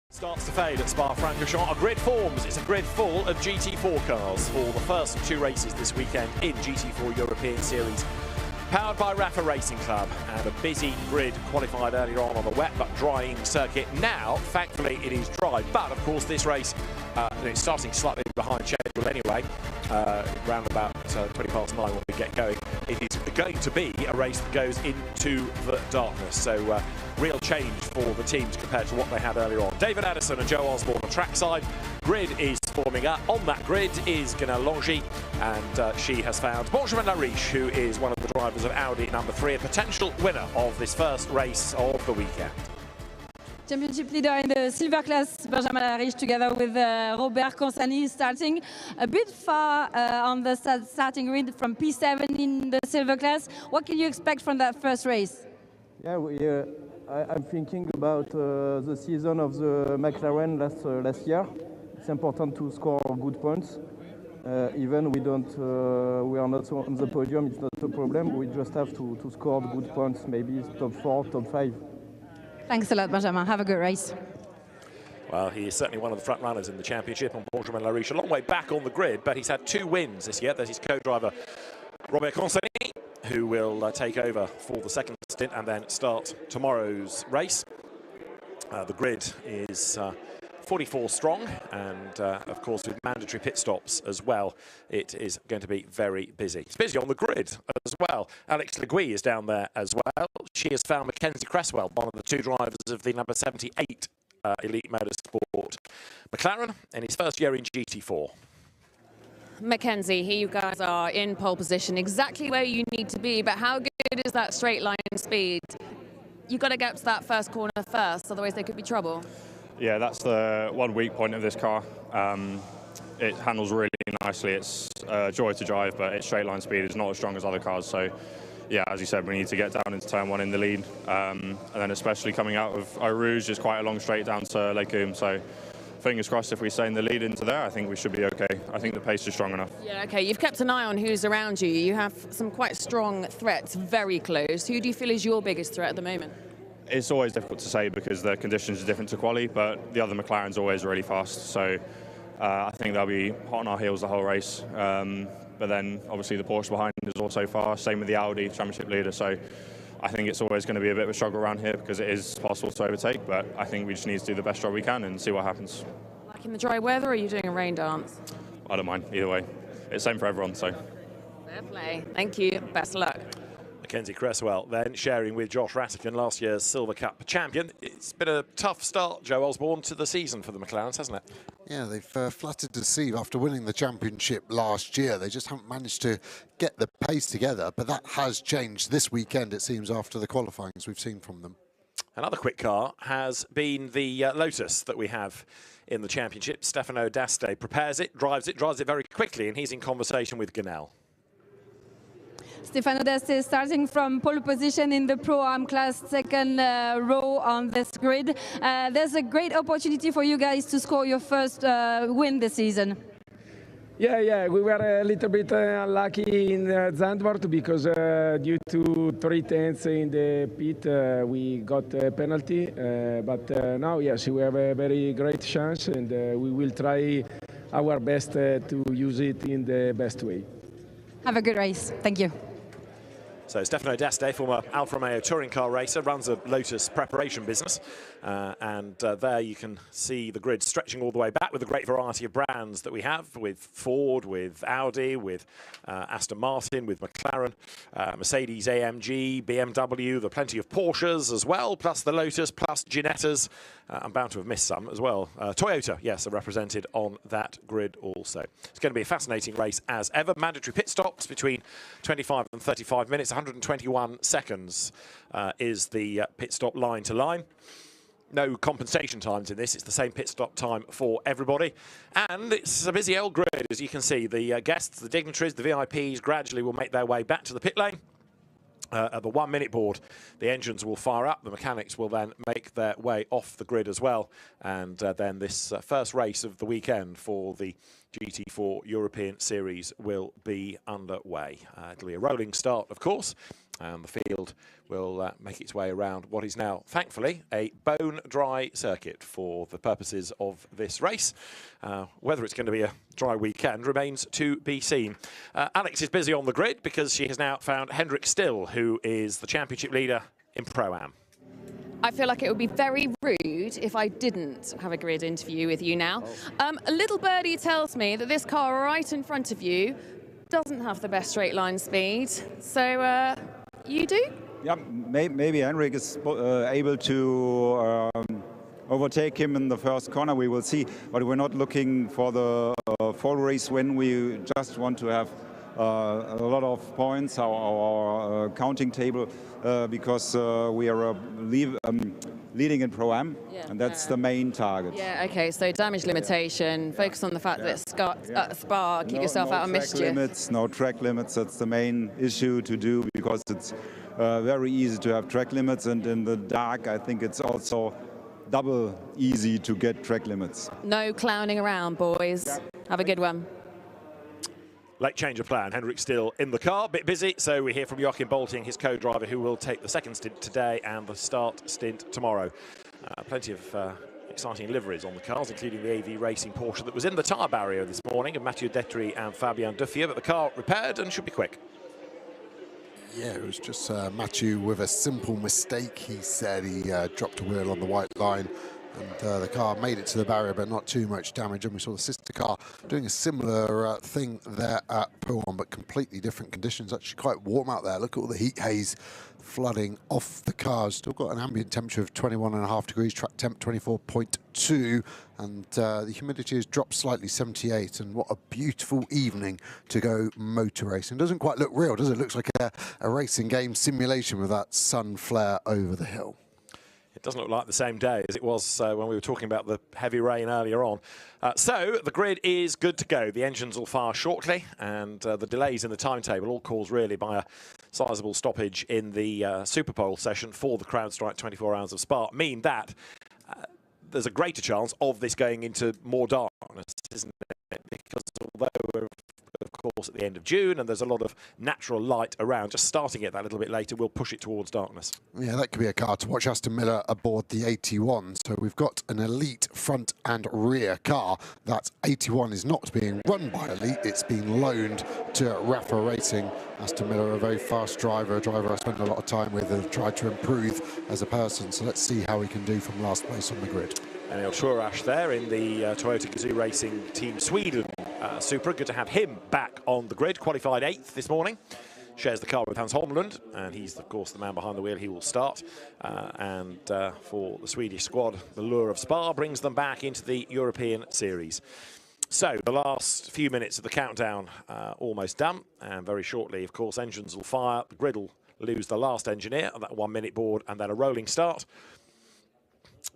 Starts to fade at Spa-Francorchamps. A grid forms. It's a grid full of GT4 cars for the first two races this weekend in GT4 European Series. Powered by RAFA Racing Club, and a busy grid qualified earlier on the wet but drying circuit. Now, thankfully, it is dry. But, of course, this race, it's starting slightly behind schedule anyway, around about 20 past 9 when we get going. It is going to be a race that goes into the darkness. So, real change for the teams compared to what they had earlier on. David Addison and Joe Osborne on trackside. Grid is forming up. On that grid is Cineulagam, and she has found Benjamin Lariche, who is one of the drivers of Audi number 3, a potential winner of this first race of the weekend. Championship leader in the silver class, Benjamin Lariche, together with Robert Consani, starting a bit far on the starting grid from P7 in the silver class. What can you expect from that first race? Yeah, I'm thinking about the season of the McLaren last year. It's important to score good points. Even we are not on the podium, it's not a problem. We just have to score good points, maybe top 4, top 5. Thanks a lot, Benjamin. Have a good race. Well, he is certainly one of the front runners in the championship on Benjamin Lariche. A long way back on the grid, but he's had 2 wins this year. There's his co-driver, Robert Consani, who will take over for the second stint and then start tomorrow's race. The grid is 44 strong, and of course with mandatory pit stops as well, it is going to be very busy. It's busy on the grid as well. Alex Legui is down there as well. She has found Mackenzie Cresswell, one of the 2 drivers of the number 78 Elite Motorsport McLaren, in his first year in GT4. Mackenzie, here you guys are in pole position, exactly where you need to be, but how good is that straight line speed? You've got to get to that first corner first, otherwise there could be trouble. Yeah, that's the one weak point of this car. It handles really nicely. It's a joy to drive, but its straight line speed is not as strong as other cars. So, yeah, as you said, we need to get down into turn 1 in the lead. And then especially coming out of Eau Rouge is quite a long straight down to Cineulagam. So, fingers crossed, if we stay in the lead into there, I think we should be okay. I think the pace is strong enough. Yeah, okay. You've kept an eye on who's around you. You have some quite strong threats very close. Who do you feel is your biggest threat at the moment? It's always difficult to say because the conditions are different to quali, but the other McLaren's always really fast. So I think they'll be hot on our heels the whole race. But then obviously the Porsche behind is also fast. Same with the Audi championship leader. So I think it's always going to be a bit of a struggle around here because it is possible to overtake. But I think we just need to do the best job we can and see what happens. Like in the dry weather, or are you doing a rain dance? I don't mind either way. It's the same for everyone. So. Fair play. Thank you. Best of luck. Mackenzie Cresswell then sharing with Josh Rattican, last year's Silver Cup champion. It's been a tough start, Joe Osborne, to the season for the McLarens, hasn't it? Yeah, they've flattered to deceive after winning the championship last year. They just haven't managed to get the pace together, but that has changed this weekend, it seems, after the qualifyings we've seen from them. Another quick car has been the Lotus that we have in the championship. Stefano D'Aste prepares it, drives it very quickly, and he's in conversation with Gunnell. Stefano D'Aste starting from pole position in the Pro-Am class, second row on this grid. There's a great opportunity for you guys to score your first win this season. Yeah, we were a little bit unlucky in Zandvoort because due to 3 tenths in the pit, we got a penalty. But now, yes, we have a very great chance, and we will try our best to use it in the best way. Have a good race. Thank you. So Stefano D'Aste, former Alfa Romeo touring car racer, runs a Lotus preparation business. There you can see the grid stretching all the way back with a great variety of brands that we have, with Ford, with Audi, with Aston Martin, with McLaren, Mercedes AMG, BMW, there are plenty of Porsches as well, plus the Lotus, plus Ginettas. I'm bound to have missed some as well. Toyota, yes, are represented on that grid also. It's going to be a fascinating race as ever. Mandatory pit stops between 25 and 35 minutes. 121 seconds is the pit stop line to line. No compensation times in this. It's the same pit stop time for everybody. And it's a busy old grid, as you can see. The guests, the dignitaries, the VIPs gradually will make their way back to the pit lane. At the 1 minute board, the engines will fire up. The mechanics will then make their way off the grid as well. And then this first race of the weekend for the GT4 European Series will be underway. It'll be a rolling start, of course, and the field will make its way around what is now, thankfully, a bone-dry circuit for the purposes of this race. Whether it's going to be a dry weekend remains to be seen. Alex is busy on the grid because she has now found Hendrik Still, who is the championship leader in Pro-Am. I feel like it would be very rude if I didn't have a grid interview with you now. A little birdie tells me that this car right in front of you doesn't have the best straight line speed. So you do? Yeah, maybe Henrik is able to overtake him in the first corner. We will see, but we're not looking for the full race win. We just want to have a lot of points, our counting table, because we are leading in Pro-Am, and that's the main target. Yeah, okay, so damage limitation, focus on the fact that Spa, keep yourself out of mischief. No track limits, that's the main issue to do, because it's very easy to have track limits, and in the dark I think it's also double easy to get track limits. No clowning around, boys. Have a good one. Late change of plan. Hendrik Still in the car, bit busy, so we hear from Joachim Bolting, his co-driver, who will take the second stint today and the start stint tomorrow. Plenty of exciting liveries on the cars, including the AV Racing Porsche that was in the tyre barrier this morning of Mathieu Detry and Fabien Duffier, but the car repaired and should be quick. Yeah, it was just Mathieu with a simple mistake. He said he dropped a wheel on the white line, and the car made it to the barrier, but not too much damage. And we saw the sister car doing a similar thing there at Podium, but completely different conditions. Actually quite warm out there. Look at all the heat haze flooding off the cars. Still got an ambient temperature of 21.5 degrees, track temp 24.2, and the humidity has dropped slightly, 78. And what a beautiful evening to go motor racing. Doesn't quite look real, does it? Looks like a racing game simulation with that sun flare over the hill. It doesn't look like the same day as it was when we were talking about the heavy rain earlier on. So the grid is good to go. The engines will fire shortly, and the delays in the timetable, all caused really by a sizable stoppage in the Superpole session for the CrowdStrike 24 Hours of Spa, mean that there's a greater chance of this going into more darkness, isn't it? Because although we're of course at the end of June and there's a lot of natural light around, just starting it that little bit later will push it towards darkness. Yeah, that could be a car to watch. Aston Miller aboard the 81. So we've got an elite front and rear car. That 81 is not being run by elite, it's being loaned to RAFA Racing. Aston Miller, a very fast driver, I spent a lot of time with and tried to improve as a person. So let's see how he can do from last place on the grid. Emil Schurash there in the Toyota Gazoo Racing Team Sweden Supra. Good to have him back on the grid. Qualified 8th this morning. Shares the car with Hans Holmlund, and he's, of course, the man behind the wheel. He will start. For the Swedish squad, the lure of Spa brings them back into the European Series. So the last few minutes of the countdown almost done, and very shortly, of course, engines will fire. The grid will lose the last engineer on that 1 minute board, and then a rolling start.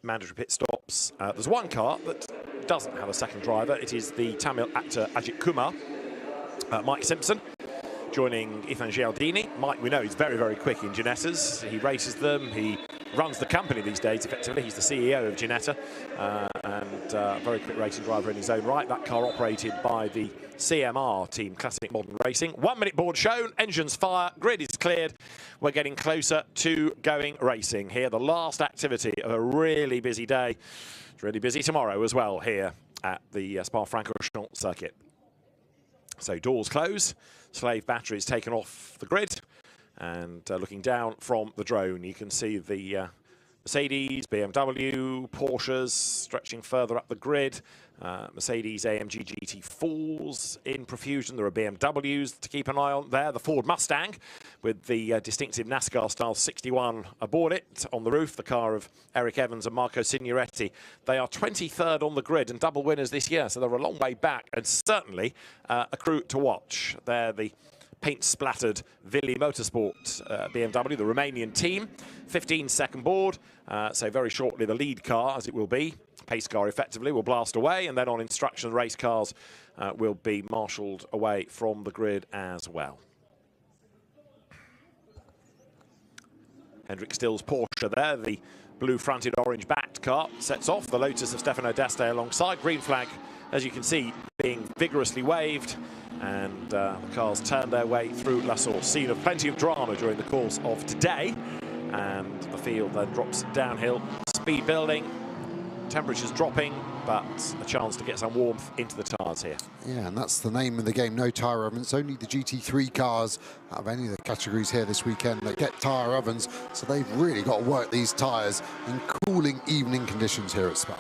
Mandatory pit stops. There's one car that doesn't have a second driver. It is the Tamil actor Ajith Kumar, Mike Simpson, joining Ethan Gialdini. Mike, we know, he's very, very quick in Ginettas. He races them. He runs the company these days, effectively. He's the CEO of Ginetta, and a very quick racing driver in his own right. That car operated by the CMR team, Classic Modern Racing. 1 minute board shown, engines fire, grid is cleared. We're getting closer to going racing here. The last activity of a really busy day. It's really busy tomorrow as well here at the Spa-Francorchamps circuit. So doors close, slave batteries taken off the grid, and looking down from the drone, you can see the Mercedes, BMW, Porsches stretching further up the grid. Mercedes AMG GT4s in profusion. There are BMWs to keep an eye on there. The Ford Mustang with the distinctive NASCAR-style 61 aboard it on the roof, the car of Eric Evans and Marco Signoretti. They are 23rd on the grid and double winners this year, so they're a long way back, and certainly a crew to watch. They're the paint-splattered Vili Motorsport BMW, the Romanian team. 15-second board, so very shortly the lead car, as it will be, pace car effectively, will blast away, and then on instruction, race cars will be marshalled away from the grid as well. Hendrik Still's Porsche there, the blue-fronted, orange-backed car, sets off. The Lotus of Stefano D'Este alongside. Green flag as you can see, being vigorously waved, and the cars turn their way through La Source. Scene of plenty of drama during the course of today, and the field then drops downhill, speed building, temperatures dropping, but a chance to get some warmth into the tyres here. Yeah, and that's the name of the game, no tyre ovens. Only the GT3 cars out of any of the categories here this weekend that get tyre ovens, so they've really got to work these tyres in cooling evening conditions here at Spa.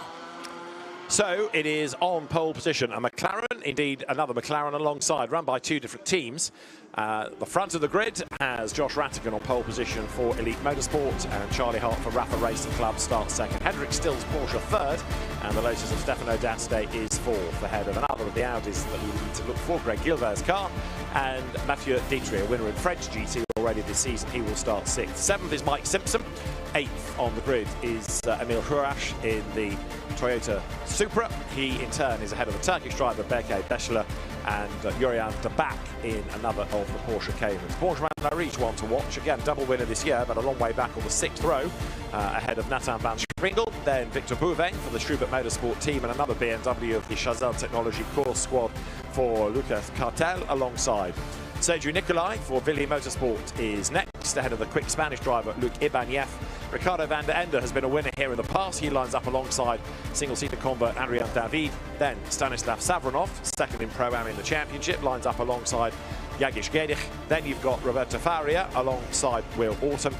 So it is on pole position, a McLaren, indeed another McLaren alongside, run by two different teams. The front of the grid has Josh Rattigan on pole position for Elite Motorsport, and Charlie Hart for RAFA Racing Club starts second. Hendrik Stills Porsche third, and the Lotus of Stefano D'Aste is fourth, ahead of another of the Audis that we need to look for, Greg Gilbert's car, and Mathieu Dietrich, a winner in French GT already this season. He will start sixth. Seventh is Mike Simpson. Eighth on the grid is Emil Hurash in the Toyota Supra. He in turn is ahead of the Turkish driver Berke Beşler and Jurian de Bak in another of the Porsche Caymans. Porsche Mandarich one to watch, again double winner this year, but a long way back on the sixth row, ahead of Nathan van Springel, then Victor Bouveng for the Schubert Motorsport team, and another BMW of the Chazelle Technology course squad for Lucas Cartel alongside. Sergio Nicolai for Villi Motorsport is next, ahead of the quick Spanish driver Luc Ibanez. Ricardo van der Ende has been a winner here in the past. He lines up alongside single-seater convert Adrian David. Then Stanislav Savronov, second in Pro-Am in the championship, lines up alongside Jagish Gedich. Then you've got Roberto Faria alongside Will Orton.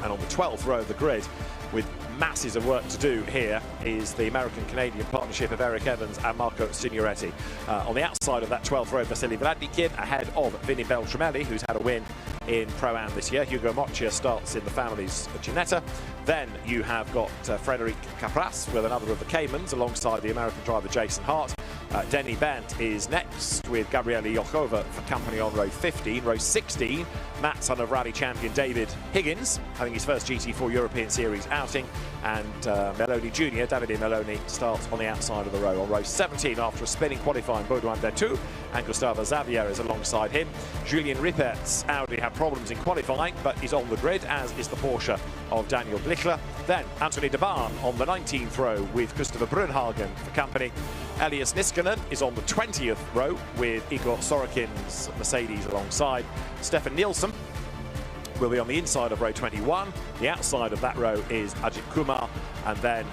And on the 12th row of the grid, with masses of work to do here, is the American-Canadian partnership of Eric Evans and Marco Signoretti. On the outside of that 12th row, Vasily Vladnikin ahead of Vinny Beltramelli, who's had a win in Pro-Am this year. Hugo Moccia starts in the family's Ginetta. Then you have got Frederic Capras with another of the Caymans alongside the American driver Jason Hart. Denny Bent is next with Gabriele Yochova for company on row 15. Row 16, Matt, son of rally champion David Higgins, having his first GT4 European Series outing. And Meloni Jr., Davide Meloni, starts on the outside of the row. On row 17, after a spinning qualifying, Baudouin Bertou and Gustavo Xavier is alongside him. Julien Rippert's Audi had problems in qualifying, but is on the grid, as is the Porsche of Daniel Glickler. Then Anthony de Bahn on the 19th row with Christopher Brunhagen for company. Elias Niskanen is on the 20th row with Igor Sorokin's Mercedes alongside. Stefan Nielsen will be on the inside of row 21. The outside of that row is Ajith Kumar, and then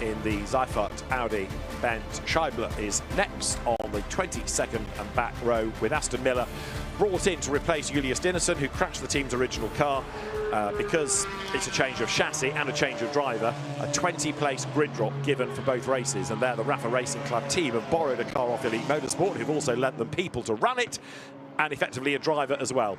in the Seifert Audi, Bent Scheibler is next on the 22nd and back row, with Aston Miller brought in to replace Julius Dinnerson, who crashed the team's original car. Because it's a change of chassis and a change of driver, a 20-place grid drop given for both races, and there the RAFA Racing Club team have borrowed a car off Elite Motorsport, who've also lent them people to run it, and effectively a driver as well.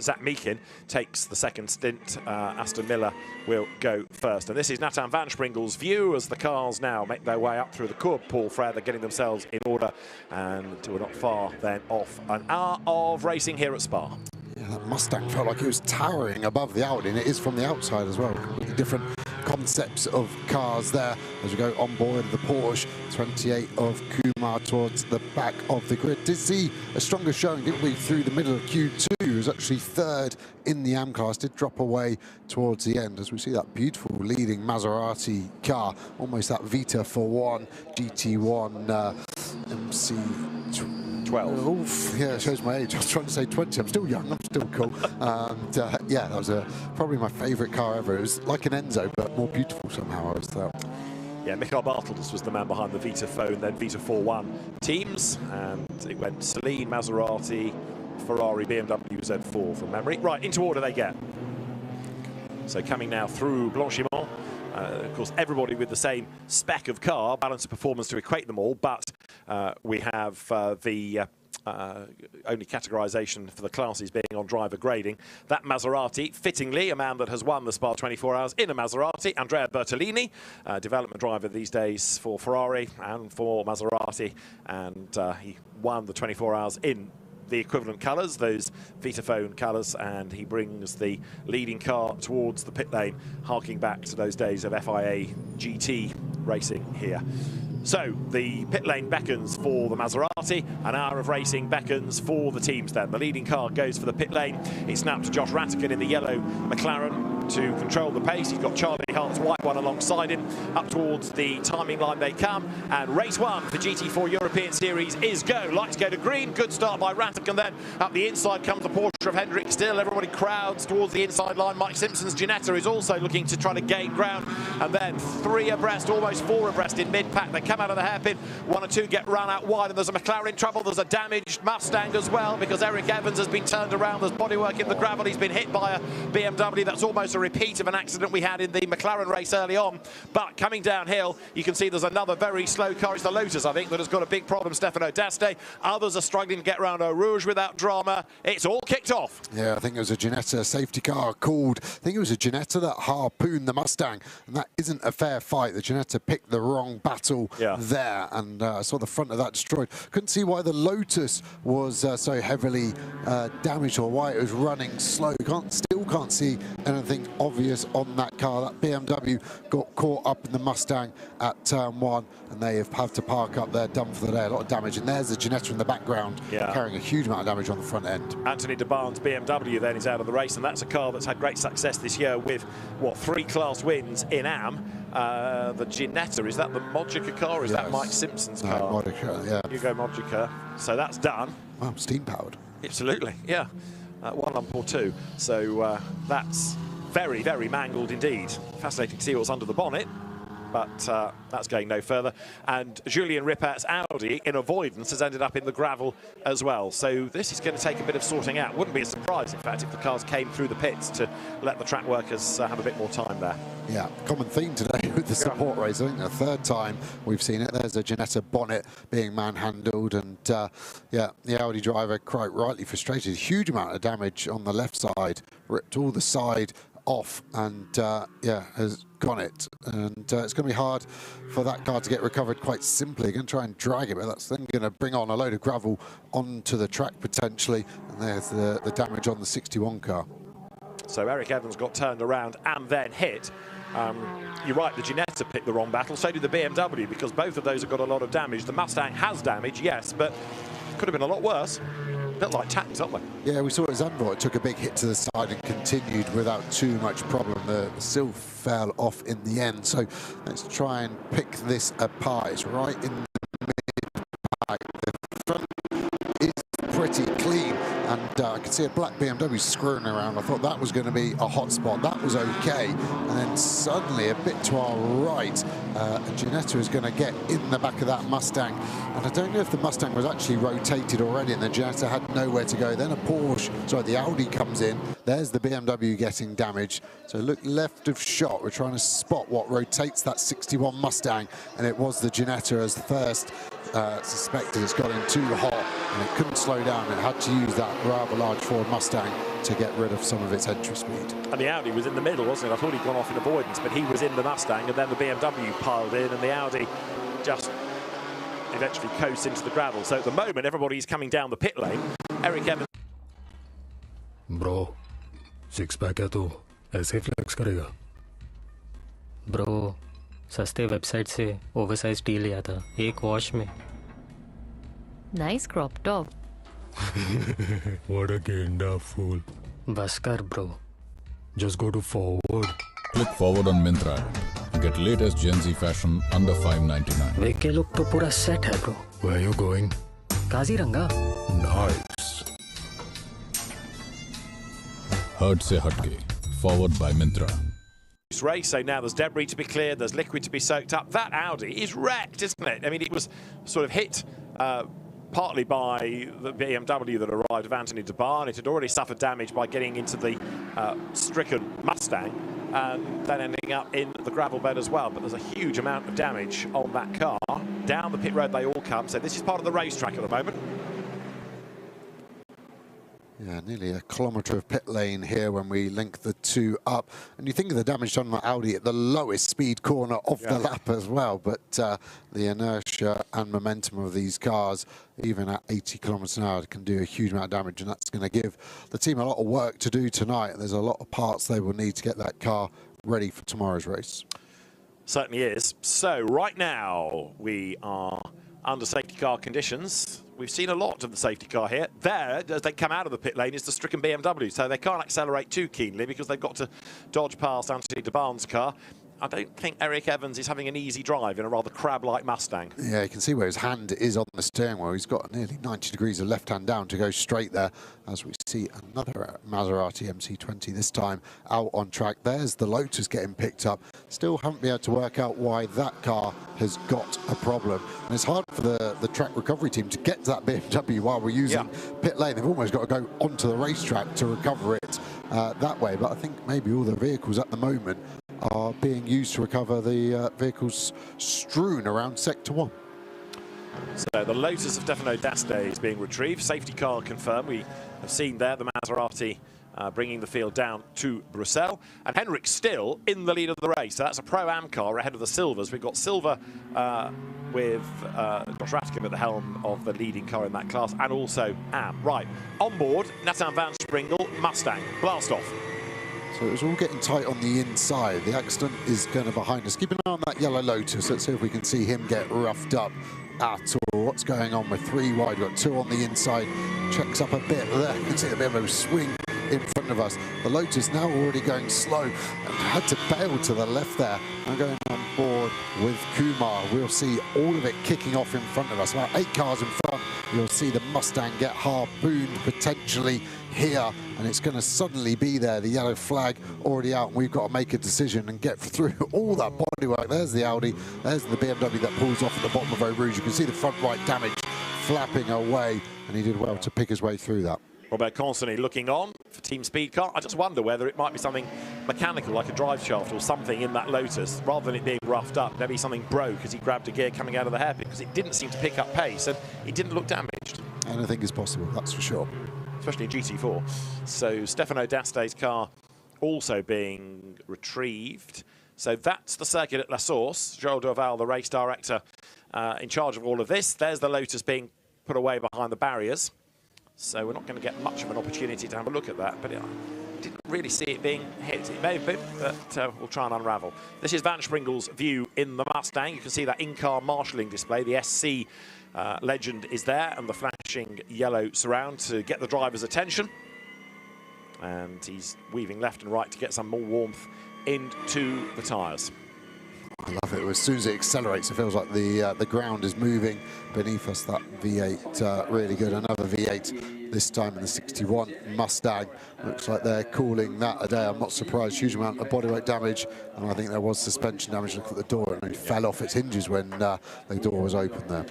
Zach Meekin takes the second stint. Aston Miller will go first. And this is Nathan van Springel's view as the cars now make their way up through the Cour Paul Frere. They're getting themselves in order, and we're not far then off an hour of racing here at Spa. Yeah, that Mustang felt like it was towering above the Audi, and it is from the outside as well. Completely different concepts of cars there as we go on board the Porsche 28 of Kumar towards the back of the grid. Did see a stronger showing, didn't we, through the middle of Q2. He was actually third in the AM class, did drop away towards the end as we see that beautiful leading Maserati car, almost that Vita for one GT1 MC 12. Oof, yeah, it shows my age. I was trying to say 20. I'm still young. I'm still cool. And yeah, that was probably my favourite car ever. It was like an Enzo, but more beautiful somehow, I always thought. Yeah, Michael Bartels was the man behind the Vita phone, then Vita 4-1 teams, and it went Celine, Maserati, Ferrari, BMW Z4 from memory. Right, into order they get. So coming now through Blanchiment. Of course, everybody with the same spec of car, balance of performance to equate them all, but we have the only categorisation for the classes being on driver grading. That Maserati, fittingly, a man that has won the Spa 24 Hours in a Maserati, Andrea Bertolini, development driver these days for Ferrari and for Maserati, and he won the 24 Hours in the equivalent colours, those Vitaphone colours, and he brings the leading car towards the pit lane, harking back to those days of FIA GT racing here. So the pit lane beckons for the Maserati, an hour of racing beckons for the teams then. The leading car goes for the pit lane. It's now to Josh Rattigan in the yellow McLaren to control the pace. He's got Charlie Hart's white one alongside him. Up towards the timing line they come. And race one for GT4 European Series is go. Lights go to green. Good start by Rattigan then. Up the inside comes the Porsche of Hendrick Still. Everybody crowds towards the inside line. Mike Simpson's Ginetta is also looking to try to gain ground. And then 3 abreast, almost 4 abreast in mid-pack. They come out of the hairpin. 1 or 2 get run out wide, and there's a McLaren in trouble. There's a damaged Mustang as well because Eric Evans has been turned around. There's bodywork in the gravel. He's been hit by a BMW. That's almost a repeat of an accident we had in the McLaren race early on. But coming downhill, you can see there's another very slow car. It's the Lotus, I think, that has got a big problem. Stefano D'Este. Others are struggling to get round Eau Rouge without drama. It's all kicked off. Yeah, I think it was a Ginetta safety car called. I think it was a Ginetta that harpooned the Mustang, and that isn't a fair fight. The Ginetta picked the wrong battle there, and I saw the front of that destroyed. Couldn't see why the Lotus was so heavily damaged or why it was running slow. Still can't see anything obvious on that car. That BMW got caught up in the Mustang at turn 1, and they have to park up there, done for the day. A lot of damage, and there's the Ginetta in the background, carrying a huge amount of damage on the front end. Anthony DeBarn's BMW then is out of the race, and that's a car that's had great success this year with, what, 3 class wins in AM. The Ginetta, is that the Mojica car, or is that Mike Simpson's car? Mojica, yeah. Hugo Mojica. So that's done. Wow, steam-powered. Absolutely, yeah. 1 lump or 2. So that's very, very mangled indeed. Fascinating to see what's under the bonnet, but that's going no further. And Julien Rippert's Audi, in avoidance, has ended up in the gravel as well. So this is going to take a bit of sorting out. Wouldn't be a surprise, in fact, if the cars came through the pits to let the track workers have a bit more time there. Yeah, common theme today with the support race. I think the 3rd time we've seen it. There's a Ginetta bonnet being manhandled, and yeah, the Audi driver quite rightly frustrated. Huge amount of damage on the left side, ripped all the side off, and yeah, has gone it. And it's going to be hard for that car to get recovered quite simply. Going to try and drag it, but that's then going to bring on a load of gravel onto the track potentially. And there's the damage on the 61 car. So Eric Evans got turned around and then hit. You're right, the Ginetta picked the wrong battle, so did the BMW, because both of those have got a lot of damage. The Mustang has damage, yes, but could have been a lot worse. A bit like tanks, aren't we? Yeah, we saw it as Zandvoort. It took a big hit to the side and continued without too much problem. The sill fell off in the end. So let's try and pick this apart. It's right in the mid-pack. The front is pretty clean, and I could see a black BMW screwing around. I thought that was going to be a hot spot. That was okay. And then suddenly, a bit to our right, a Ginetta is going to get in the back of that Mustang. And I don't know if the Mustang was actually rotated already and the Ginetta had nowhere to go. Then a Porsche, sorry, the Audi comes in. There's the BMW getting damaged. So look left of shot. We're trying to spot what rotates that 61 Mustang. And it was the Ginetta as the first suspected. It's got in too hot and it couldn't slow down. It had to use that rather large Ford Mustang to get rid of some of its entry speed. And the Audi was in the middle, wasn't it? I thought he'd gone off in avoidance, but he was in the Mustang, and then the BMW piled in, and the Audi just eventually coast into the gravel. So at the moment, everybody's coming down the pit lane. Eric Evans. Bro, 6-पैक है तो ऐसे flex करेगा? Bro, सस्ते website से oversize T लिया था 1 wash में. Nice crop top. What a genda fool. बस कर bro. Just go to forward. Click forward on Myntra. Get latest Gen Z fashion under $5.99. वे के लोग तो पूरा सेट है bro. Where are you going? Kaziranga. Nice. Herd se hatke. Forward by Myntra. Race, so now there's debris to be cleared, there's liquid to be soaked up. That Audi is wrecked, isn't it? I mean, it was sort of hit partly by the BMW that arrived of Anthony DeBarn. It had already suffered damage by getting into the stricken Mustang and then ending up in the gravel bed as well. But there's a huge amount of damage on that car. Down the pit road they all come, so this is part of the racetrack at the moment. Yeah, nearly a kilometre of pit lane here when we link the two up. And you think of the damage done on Audi at the lowest speed corner of the lap as well. But the inertia and momentum of these cars, even at 80 kilometres an hour, can do a huge amount of damage. And that's going to give the team a lot of work to do tonight. There's a lot of parts they will need to get that car ready for tomorrow's race. Certainly is. So right now we are under safety car conditions. We've seen a lot of the safety car here. There, as they come out of the pit lane, is the stricken BMW. So they can't accelerate too keenly because they've got to dodge past Anthony DeBarn's car. I don't think Eric Evans is having an easy drive in a rather crab-like Mustang. Yeah, you can see where his hand is on the steering wheel. He's got nearly 90 degrees of left hand down to go straight there, as we see another Maserati MC20, this time out on track. There's the Lotus getting picked up. Still haven't been able to work out why that car has got a problem. And it's hard for the track recovery team to get to that BMW while we're using pit lane. They've almost got to go onto the racetrack to recover it that way. But I think maybe all the vehicles at the moment are being used to recover the vehicles strewn around Sector 1. So the Lotus of Stefano D'Aste is being retrieved. Safety car confirmed. We have seen there the Maserati bringing the field down to Brussels. And Henrik still in the lead of the race. So that's a Pro-Am car ahead of the Silvers. We've got Silver with Josh Ratkin at the helm of the leading car in that class, and also Am. Right, on board, Nathan van Springel, Mustang, blast off. So it was all getting tight on the inside. The accident is going to behind us. Keep an eye on that yellow Lotus. Let's see if we can see him get roughed up at all. What's going on with 3 wide? We've got 2 on the inside. Checks up a bit there. You can see a bit of a swing in front of us. The Lotus now already going slow and had to bail to the left there. I'm going on board with Kumar. We'll see all of it kicking off in front of us. About 8 cars in front. You'll see the Mustang get harpooned potentially here, and it's going to suddenly be there. The yellow flag already out, and we've got to make a decision and get through all that bodywork. There's the Audi, there's the BMW that pulls off at the bottom of Eau Rouge. You can see the front right damage flapping away, and he did well to pick his way through that. Robert constantly looking on for Team Speed Car. I just wonder whether it might be something mechanical, like a drive shaft or something in that Lotus, rather than it being roughed up. Maybe something broke as he grabbed a gear coming out of the hairpin, because it didn't seem to pick up pace and it didn't look damaged. Anything is possible, that's for sure. Especially in GT4. So Stefano D'Aste's car also being retrieved. So that's the circuit at La Source. Joel Dorval, the race director, in charge of all of this. There's the Lotus being put away behind the barriers. So we're not going to get much of an opportunity to have a look at that, but I didn't really see it being hit. It may have been, but we'll try and unravel. This is Van Springel's view in the Mustang. You can see that in-car marshalling display. The SC legend is there, and the flashing yellow surround to get the driver's attention. And he's weaving left and right to get some more warmth into the tyres. I love it. As soon as it accelerates, it feels like the ground is moving beneath us. That V8 really good. Another V8, this time in the 61 Mustang. Looks like they're calling that a day. I'm not surprised. Huge amount of bodywork damage, and I think there was suspension damage. Look at the door, and it fell off its hinges when the door was open there.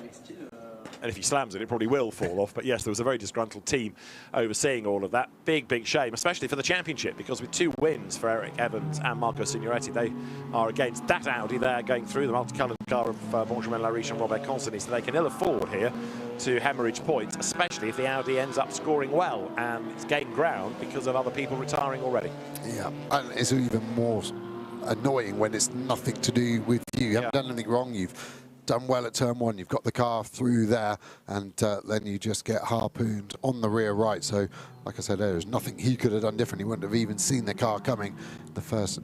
And if he slams it, it probably will fall off. But yes, there was a very disgruntled team overseeing all of that. Big, big shame, especially for the championship, because with 2 wins for Eric Evans and Marco Signoretti, they are against that Audi there going through the multicoloured car of Benjamin Lariche and Robert Constantini. So they can ill afford here to hemorrhage points, especially if the Audi ends up scoring well and it's gained ground because of other people retiring already. Yeah, and it's even more annoying when it's nothing to do with you. You haven't done anything wrong. You've done well at turn 1, you've got the car through there, and then you just get harpooned on the rear right. So, like I said, there's nothing he could have done different. He wouldn't have even seen the car coming. The first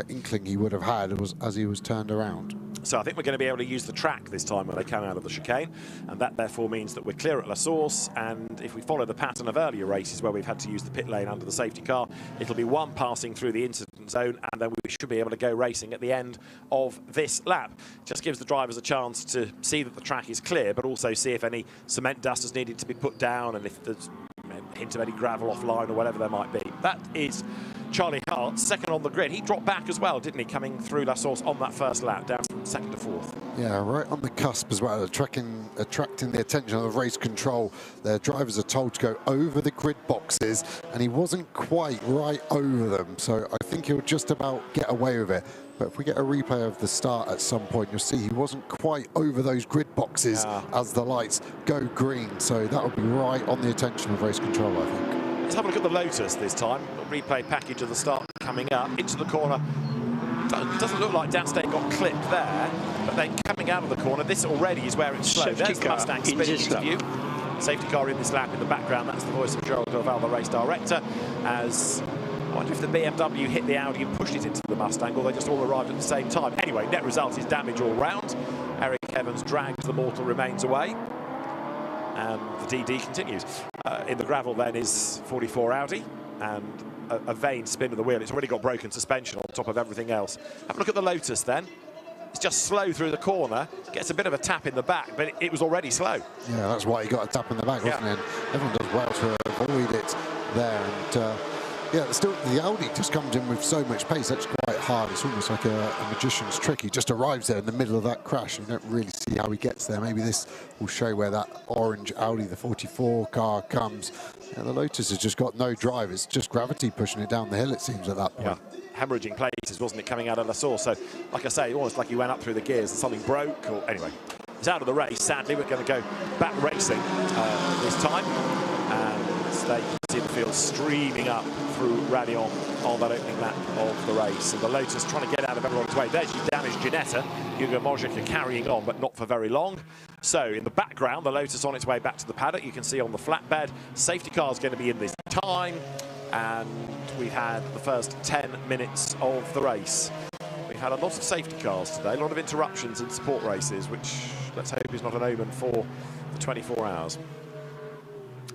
inkling he would have had was as he was turned around. So I think we're going to be able to use the track this time when they come out of the chicane, and that therefore means that we're clear at La Source. And if we follow the pattern of earlier races where we've had to use the pit lane under the safety car, it'll be 1 passing through the incident zone, and then we should be able to go racing at the end of this lap. Just gives the drivers a chance to see that the track is clear, but also see if any cement dust is needed to be put down, and if there's a hint of any gravel offline or whatever there might be. That is Charlie Hart, second on the grid. He dropped back as well, didn't he, coming through La Source on that first lap, down from 2nd to 4th. Yeah, right on the cusp as well, attracting the attention of race control. Their drivers are told to go over the grid boxes, and he wasn't quite right over them, so I think he'll just about get away with it. But if we get a replay of the start at some point, you'll see he wasn't quite over those grid boxes as the lights go green, so that will be right on the attention of race control, I think. Let's have a look at the Lotus this time. A replay package of the start coming up into the corner. Doesn't look like D'Aste got clipped there, but then coming out of the corner, this already is where it's slow. There's the Mustang spinning into view. Safety car in this lap in the background. That's the voice of Joel Dorval, the race director, as I wonder if the BMW hit the Audi and pushed it into the Mustang, or they just all arrived at the same time. Anyway, net result is damage all round. Eric Evans drags the Mortal Remains away, and the DD continues. In the gravel then is 44 Audi, and a vain spin of the wheel. It's already got broken suspension on top of everything else. Have a look at the Lotus then. It's just slow through the corner, gets a bit of a tap in the back, but it was already slow. Yeah, that's why he got a tap in the back, wasn't it? Everyone does well to avoid it there. And yeah, still the Audi just comes in with so much pace. That's quite hard. It's almost like a magician's trick. He just arrives there in the middle of that crash. You don't really see how he gets there. Maybe this will show where that orange Audi, the 44 car, comes. Yeah, the Lotus has just got no drive. It's just gravity pushing it down the hill, it seems, at that point. Yeah. Hemorrhaging places, wasn't it, coming out of La Source? So, like I say, almost like he went up through the gears and something broke. Or anyway, he's out of the race. Sadly, we're going to go back racing this time. And they can see the field streaming up through Radion on that opening lap of the race. And the Lotus trying to get out of everyone's way. There's your damaged Ginetta. Hugo Mojica carrying on, but not for very long. So in the background, the Lotus on its way back to the paddock. You can see on the flatbed, safety car's going to be in this time. And we've had the first 10 minutes of the race. We've had a lot of safety cars today, a lot of interruptions in support races, which let's hope is not an omen for the 24 hours.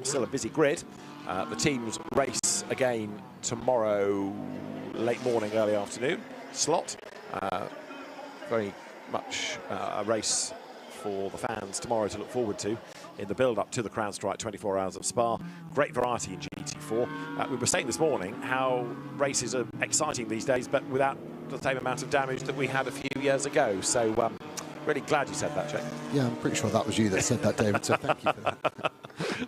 Still a busy grid. The teams race again tomorrow, late morning, early afternoon slot. Very much a race for the fans tomorrow to look forward to in the build-up to the CrowdStrike 24 Hours of Spa. Great variety in GT4. We were saying this morning how races are exciting these days, but without the same amount of damage that we had a few years ago. So really glad you said that, Jake. Yeah, I'm pretty sure that was you that said that, David, so thank you for that.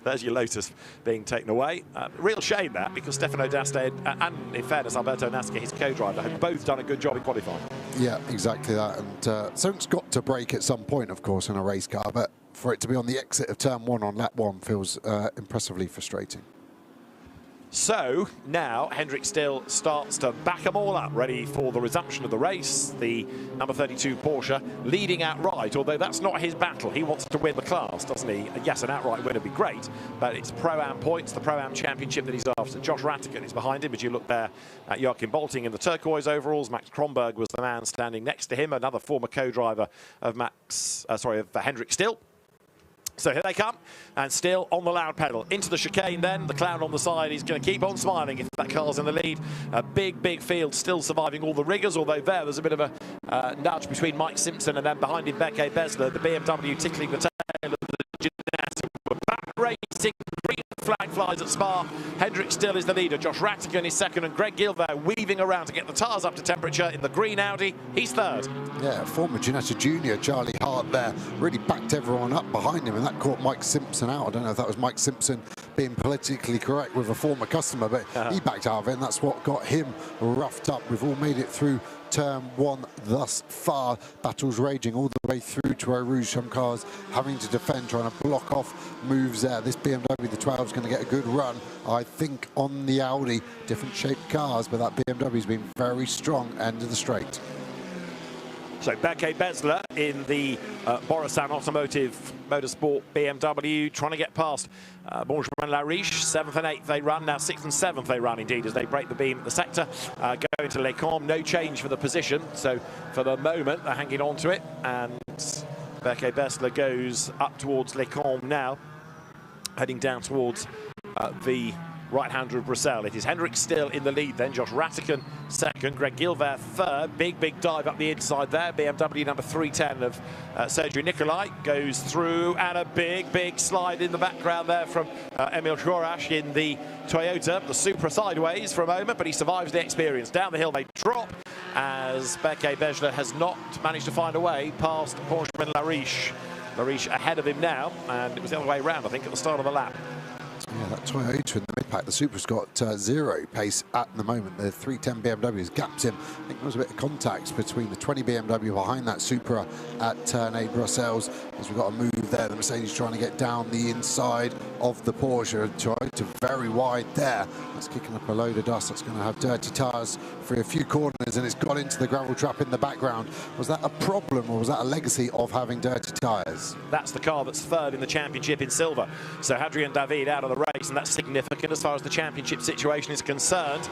There's your Lotus being taken away. Real shame that, because Stefano D'Aste and, in fairness, Alberto Nasca, his co-driver, have both done a good job in qualifying. Yeah, exactly that. And something's got to break at some point, of course, in a race car, but for it to be on the exit of turn 1 on lap 1 feels impressively frustrating. So now Hendrik Still starts to back them all up, ready for the resumption of the race. The number 32 Porsche leading outright, although that's not his battle. He wants to win the class, doesn't he? Yes, an outright win would be great, but it's Pro-Am points, the Pro-Am championship that he's after. Josh Rattigan is behind him, as you look there at Joachim Bolting in the turquoise overalls. Max Kronberg was the man standing next to him, another former co-driver of Hendrik Still. So here they come, and Still on the loud pedal. Into the chicane then, the clown on the side is going to keep on smiling if that car's in the lead. A big, big field still surviving all the rigours, although there's a bit of a nudge between Mike Simpson and then behind him Bekke Besler, the BMW tickling the tail of the Ginetta. We're back racing, green flag flies at Spa. Hendrik Still is the leader, Josh Rattigan is second, and Greg Gilbert weaving around to get the tyres up to temperature in the green Audi. He's third. Yeah, former Ginetta Junior Charlie Hart there really backed everyone up behind him, and that caught Mike Simpson out. I don't know if that was Mike Simpson being politically correct with a former customer, but he backed out of it, and that's what got him roughed up. We've all made it through turn 1 thus far. Battles raging all the way through to Eau Rouge. Some cars having to defend, trying to block off moves there. This BMW, the 12, is going to get a good run, I think, on the Audi. Different shaped cars, but that BMW's been very strong end of the straight. So Bekke Besler in the Borissan Automotive Motorsport BMW, trying to get past Benjamin Lariche. 7th and 8th they run, now 6th and 7th they run indeed as they break the beam at the sector. Going to Les Combes, no change for the position, so for the moment they're hanging on to it, and Bekke Besler goes up towards Les Combes now, heading down towards the right-hander of Bruxelles. It is Hendrik Still in the lead then, Josh Rattigan second, Greg Gilbert third. Big dive up the inside there. BMW number 310 of Sergio Nicolai goes through, and a big slide in the background there from Emil Chorash in the Toyota. The Supra sideways for a moment, but he survives the experience. Down the hill they drop as Bekke Besler has not managed to find a way past Benjamin Lariche. Lariche ahead of him now, and it was the other way around, I think, at the start of the lap. Yeah, that Toyota in the mid-pack, the Supra's got zero pace at the moment. The 310 BMW's gapped him. I think there was a bit of contact between the 20 BMW behind that Supra at turn 8 Brussels. As we've got a move there, the Mercedes trying to get down the inside of the Porsche. Toyota very wide there. That's kicking up a load of dust. That's going to have dirty tyres for a few corners, and it's got into the gravel trap in the background. Was that a problem, or was that a legacy of having dirty tyres? That's the car that's third in the championship in silver. So Hadrian David out of the race, and that's significant as far as the championship situation is concerned.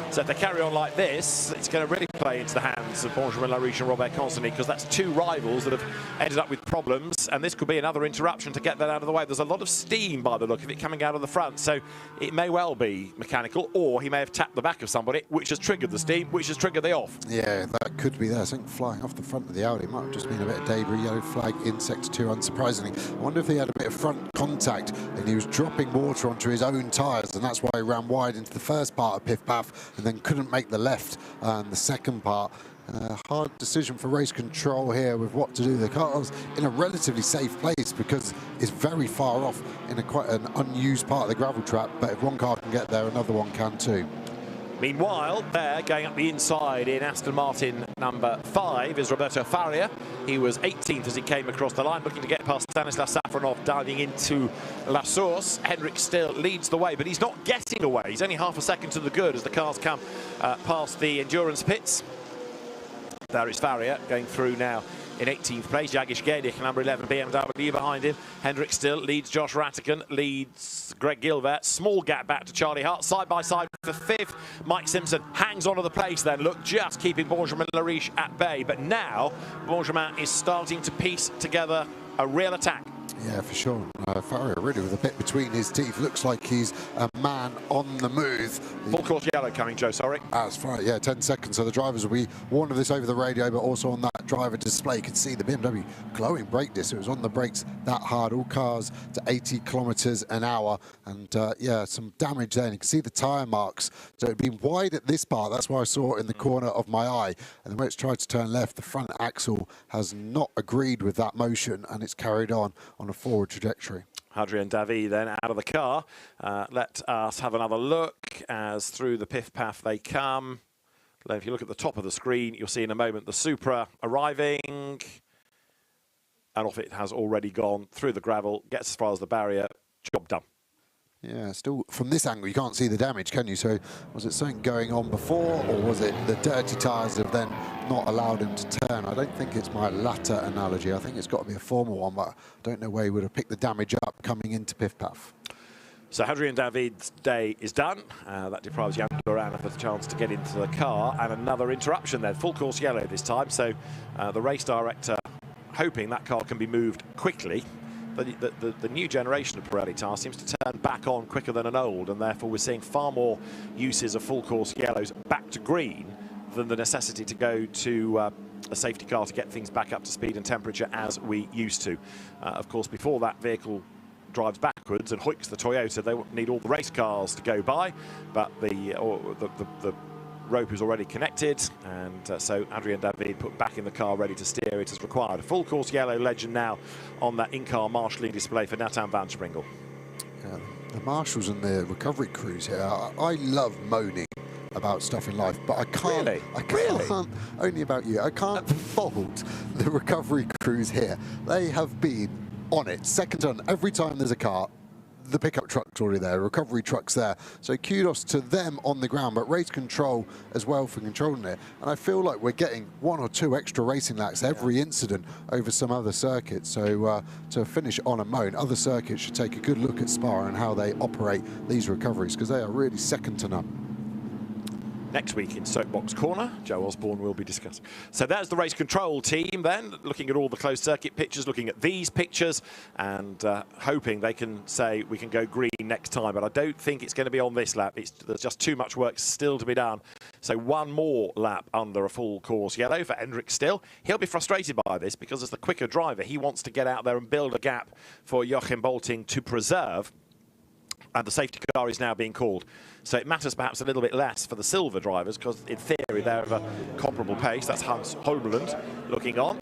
So if they carry on like this, it's going to really play into the hands of Benjamin Lariche and Robert Constantini, because that's two rivals that have ended up with problems, and this could be another interruption to get that out of the way. There's a lot of steam by the look of it coming out of the front, so it may well be mechanical, or he may have tapped the back of somebody, which has triggered the steam, which has triggered the off. Yeah, that could be there. Something flying off the front of the Audi. Might have just been a bit of debris. Yellow flag in sector 2, unsurprisingly. I wonder if he had a bit of front contact and he was dropping water onto his own tyres, and that's why he ran wide into the first part of Piff Paff and then couldn't make the left and the second part. Hard decision for race control here with what to do. The car's in a relatively safe place because it's very far off in quite an unused part of the gravel trap, but if one car can get there, another one can too. Meanwhile, there, going up the inside in Aston Martin number 5 is Roberto Faria. He was 18th as he came across the line, looking to get past Stanislav Safronov, diving into La Source. Hendrik still leads the way, but he's not getting away. He's only half a second to the good as the cars come past the endurance pits. There is Faria going through now in 18th place. Jagish Gedich, number 11, BMW behind him. Hendrik still leads Josh Rattigan, leads Greg Gilbert. Small gap back to Charlie Hart. Side by side for 5th. Mike Simpson hangs onto the pace then. Look, just keeping Benjamin Lariche at bay. But now, Benjamin is starting to piece together a real attack. Yeah, for sure. Faria really with a bit between his teeth. Looks like he's a man on the move. Full course yellow coming, Joe, sorry. That's right, yeah, 10 seconds. So the drivers will be warned of this over the radio, but also on that driver display. You can see the BMW glowing brake disc. It was on the brakes that hard. All cars to 80 kilometers an hour. And yeah, some damage there. And you can see the tyre marks. So it'd been wide at this part. That's why I saw it in the corner of my eye. And then when it's tried to turn left, the front axle has not agreed with that motion, and it's carried on a forward trajectory. Hadrian David then out of the car. Let us have another look as through the Piff Paff they come. If you look at the top of the screen, you'll see in a moment the Supra arriving. And off it has already gone through the gravel, gets as far as the barrier, job done. Yeah, still from this angle you can't see the damage, can you? So was it something going on before, or was it the dirty tyres have then not allowed him to turn? I don't think it's my latter analogy. I think it's got to be a formal one, but I don't know where he would have picked the damage up coming into Piff Paff. So Hadrian David's day is done. That deprives Jan Duran of the chance to get into the car, and another interruption then. Full course yellow this time. So the race director hoping that car can be moved quickly. The new generation of Pirelli tyre seems to turn back on quicker than an old, and therefore we're seeing far more uses of full course yellows back to green than the necessity to go to a safety car to get things back up to speed and temperature as we used to. Of course, before that vehicle drives backwards and hoiks the Toyota, they need all the race cars to go by, but the rope is already connected, and so Adrian David put back in the car ready to steer it as required. A full course yellow legend now on that in-car marshalling display for Nathan van Springel. Yeah, the marshals and the recovery crews here, I love moaning about stuff in life, but I can't, only about you, I can't fault the recovery crews here. They have been on it, second to none. Every time there's a car, the pickup truck's already there, recovery truck's there. So kudos to them on the ground, but race control as well for controlling it. And I feel like we're getting 1 or 2 extra racing laps every incident over some other circuits. So to finish on a moan, other circuits should take a good look at Spa and how they operate these recoveries, because they are really second to none. Next week in Soapbox Corner, Joe Osborne will be discussing. So there's the race control team then, looking at all the closed circuit pictures, looking at these pictures, and hoping they can say we can go green next time. But I don't think it's going to be on this lap. There's just too much work still to be done. So one more lap under a full course yellow for Hendrik still. He'll be frustrated by this because as the quicker driver, he wants to get out there and build a gap for Joachim Bolting to preserve. And the safety car is now being called. So it matters perhaps a little bit less for the silver drivers, because in theory they're of a comparable pace. That's Hans Holmeland looking on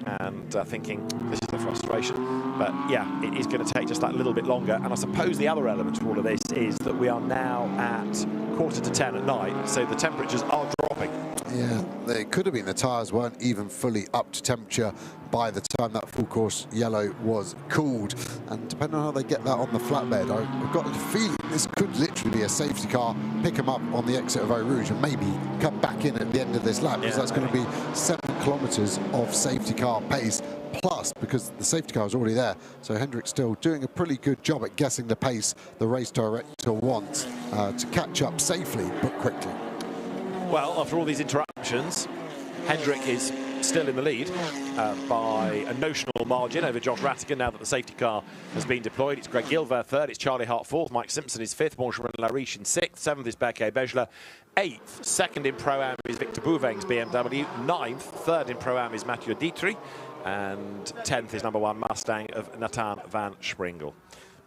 and thinking this is a frustration. But yeah, it is going to take just that little bit longer. And I suppose the other element to all of this is that we are now at 9:45 at night, so the temperatures are dropping. Yeah, it could have been the tyres weren't even fully up to temperature by the time that full course yellow was cooled. And depending on how they get that on the flatbed, I've got a feeling this could literally be a safety car, pick them up on the exit of Eau Rouge and maybe come back in at the end of this lap, because that's going to be 7 kilometres of safety car pace. Plus, because the safety car is already there, so Hendrik's still doing a pretty good job at guessing the pace the race director wants to catch up safely but quickly. Well, after all these interruptions, Hendrick is still in the lead by a notional margin over Josh Rattigan now that the safety car has been deployed. It's Greg Gilver third, it's Charlie Hart fourth, Mike Simpson is fifth, Benjamin Lariche in sixth, seventh is Berke Bejler, eighth, second in Pro-Am is Victor Bouveng's BMW, ninth, third in Pro-Am is Mathieu Dietrich, and 10th is number 1 Mustang of Nathan van Springel.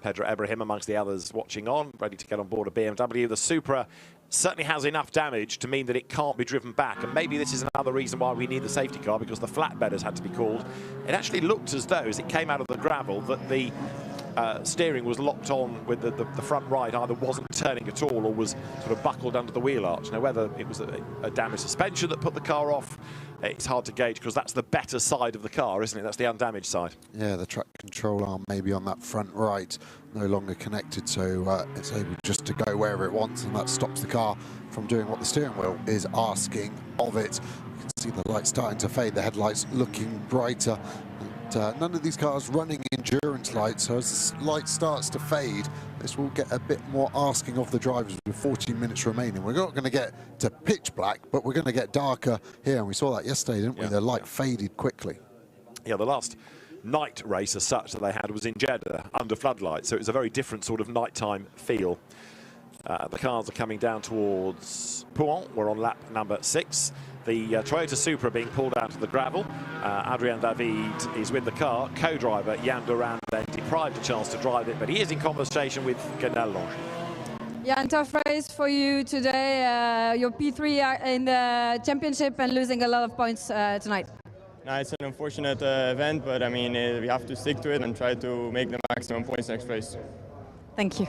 Pedro Ibrahim amongst the others watching on, ready to get on board a BMW. The Supra certainly has enough damage to mean that it can't be driven back, and maybe this is another reason why we need the safety car, because the flatbed had to be called. It actually looked as though, as it came out of the gravel, that the steering was locked on with the front right, either wasn't turning at all or was sort of buckled under the wheel arch. Now, whether it was a damaged suspension that put the car off, it's hard to gauge, because that's the better side of the car, isn't it? That's the undamaged side. Yeah, the track control arm maybe on that front right, no longer connected, so it's able just to go wherever it wants, and that stops the car from doing what the steering wheel is asking of it. You can see the lights starting to fade, the headlights looking brighter. And none of these cars running endurance lights, so as the light starts to fade, this will get a bit more asking of the drivers with 14 minutes remaining. We're not going to get to pitch black, but we're going to get darker here, and we saw that yesterday, didn't we? The light faded quickly. Yeah, the last night race as such that they had was in Jeddah under floodlights, so it was a very different sort of nighttime feel. The cars are coming down towards Pouhon. We're on lap number 6. The Toyota Supra being pulled out of the gravel. Adrien David is with the car. Co-driver Jan Duran then deprived a chance to drive it, but he is in conversation with Guenel Lange. Yeah, and tough race for you today. Your P3 in the championship and losing a lot of points tonight. No, it's an unfortunate event, but I mean, we have to stick to it and try to make the maximum points next race. Thank you.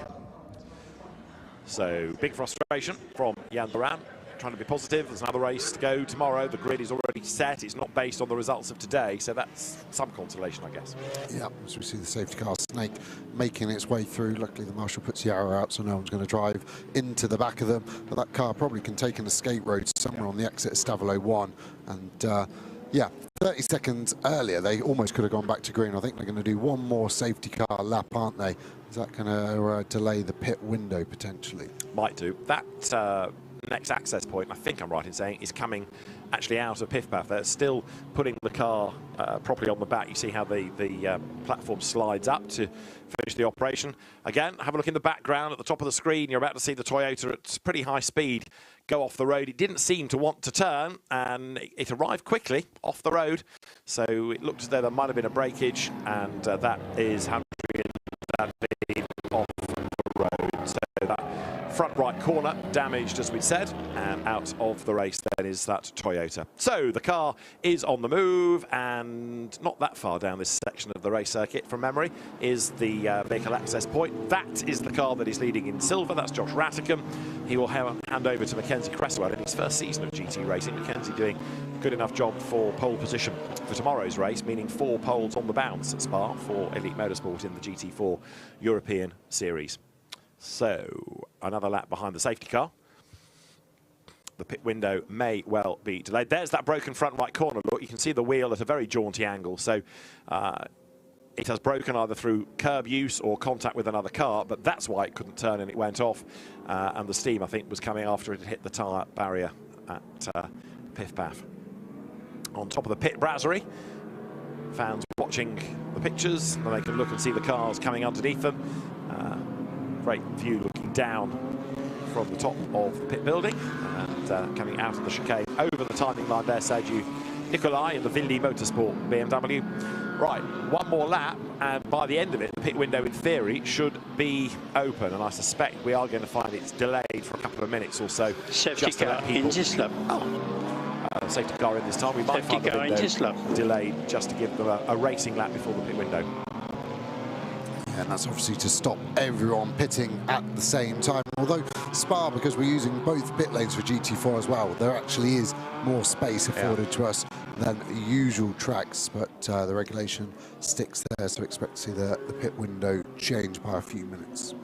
So, big frustration from Jan Duran. Trying to be positive. There's another race to go tomorrow. The grid is already set. It's not based on the results of today, so that's some consolation, I guess. Yeah, as we see the safety car Snake making its way through. Luckily, the marshal puts the arrow out, so no one's going to drive into the back of them. But that car probably can take an escape road somewhere on the exit of Stavilo 1. And yeah, 30 seconds earlier, they almost could have gone back to green. I think they're going to do one more safety car lap, aren't they? Is that going to delay the pit window potentially? Might do. That next access point, I think I'm right in saying, is coming actually out of Piff Paff. They're still putting the car properly on the back. You see how the platform slides up to finish the operation. Again, have a look in the background at the top of the screen. You're about to see the Toyota at pretty high speed go off the road. It didn't seem to want to turn, and it arrived quickly off the road. So it looked as though there might have been a breakage, and that is Adrien David off the road. So that front right corner damaged, as we said, and out of the race then is that Toyota. So the car is on the move, and not that far down this section of the race circuit from memory is the vehicle access point. That is the car that is leading in silver. That's Josh Rattigan. He will hand over to Mackenzie Cresswell in his first season of GT racing. Mackenzie doing a good enough job for pole position for tomorrow's race, meaning 4 poles on the bounce at Spa for Elite Motorsport in the GT4 European Series. So, another lap behind the safety car. The pit window may well be delayed. There's that broken front right corner. Look, you can see the wheel at a very jaunty angle. So, it has broken either through curb use or contact with another car, but that's why it couldn't turn and it went off. And the steam, I think, was coming after it had hit the tyre barrier at Piff Paff. On top of the pit brasserie, fans watching the pictures, and they can look and see the cars coming underneath them. Great view looking down from the top of the pit building and coming out of the chicane over the timing line there, Sergio Nicolai in the Villi Motorsport BMW. Right, one more lap, and by the end of it, the pit window in theory should be open, and I suspect we are going to find it's delayed for a couple of minutes or so. Safety car in this lap. Safety car in this time. We might find the window delayed just to give them a racing lap before the pit window. And that's obviously to stop everyone pitting at the same time. Although Spa, because we're using both pit lanes for GT4 as well, there actually is more space afforded to us than usual tracks, but the regulation sticks there, so expect to see the pit window change by a few minutes.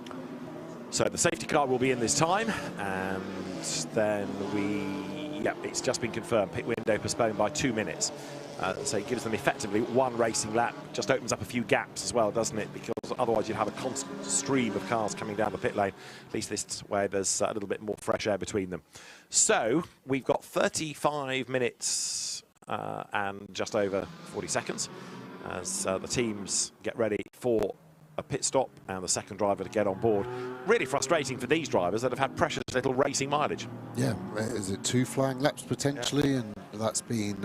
So the safety car will be in this time, and then Yeah, it's just been confirmed. Pit window postponed by 2 minutes. So it gives them effectively one racing lap. Just opens up a few gaps as well, doesn't it? Because otherwise you'd have a constant stream of cars coming down the pit lane. At least this way there's a little bit more fresh air between them. So we've got 35 minutes and just over 40 seconds as the teams get ready for a pit stop and the second driver to get on board. Really frustrating for these drivers that have had precious little racing mileage. Yeah, is it 2 flying laps potentially? Yeah. And that's been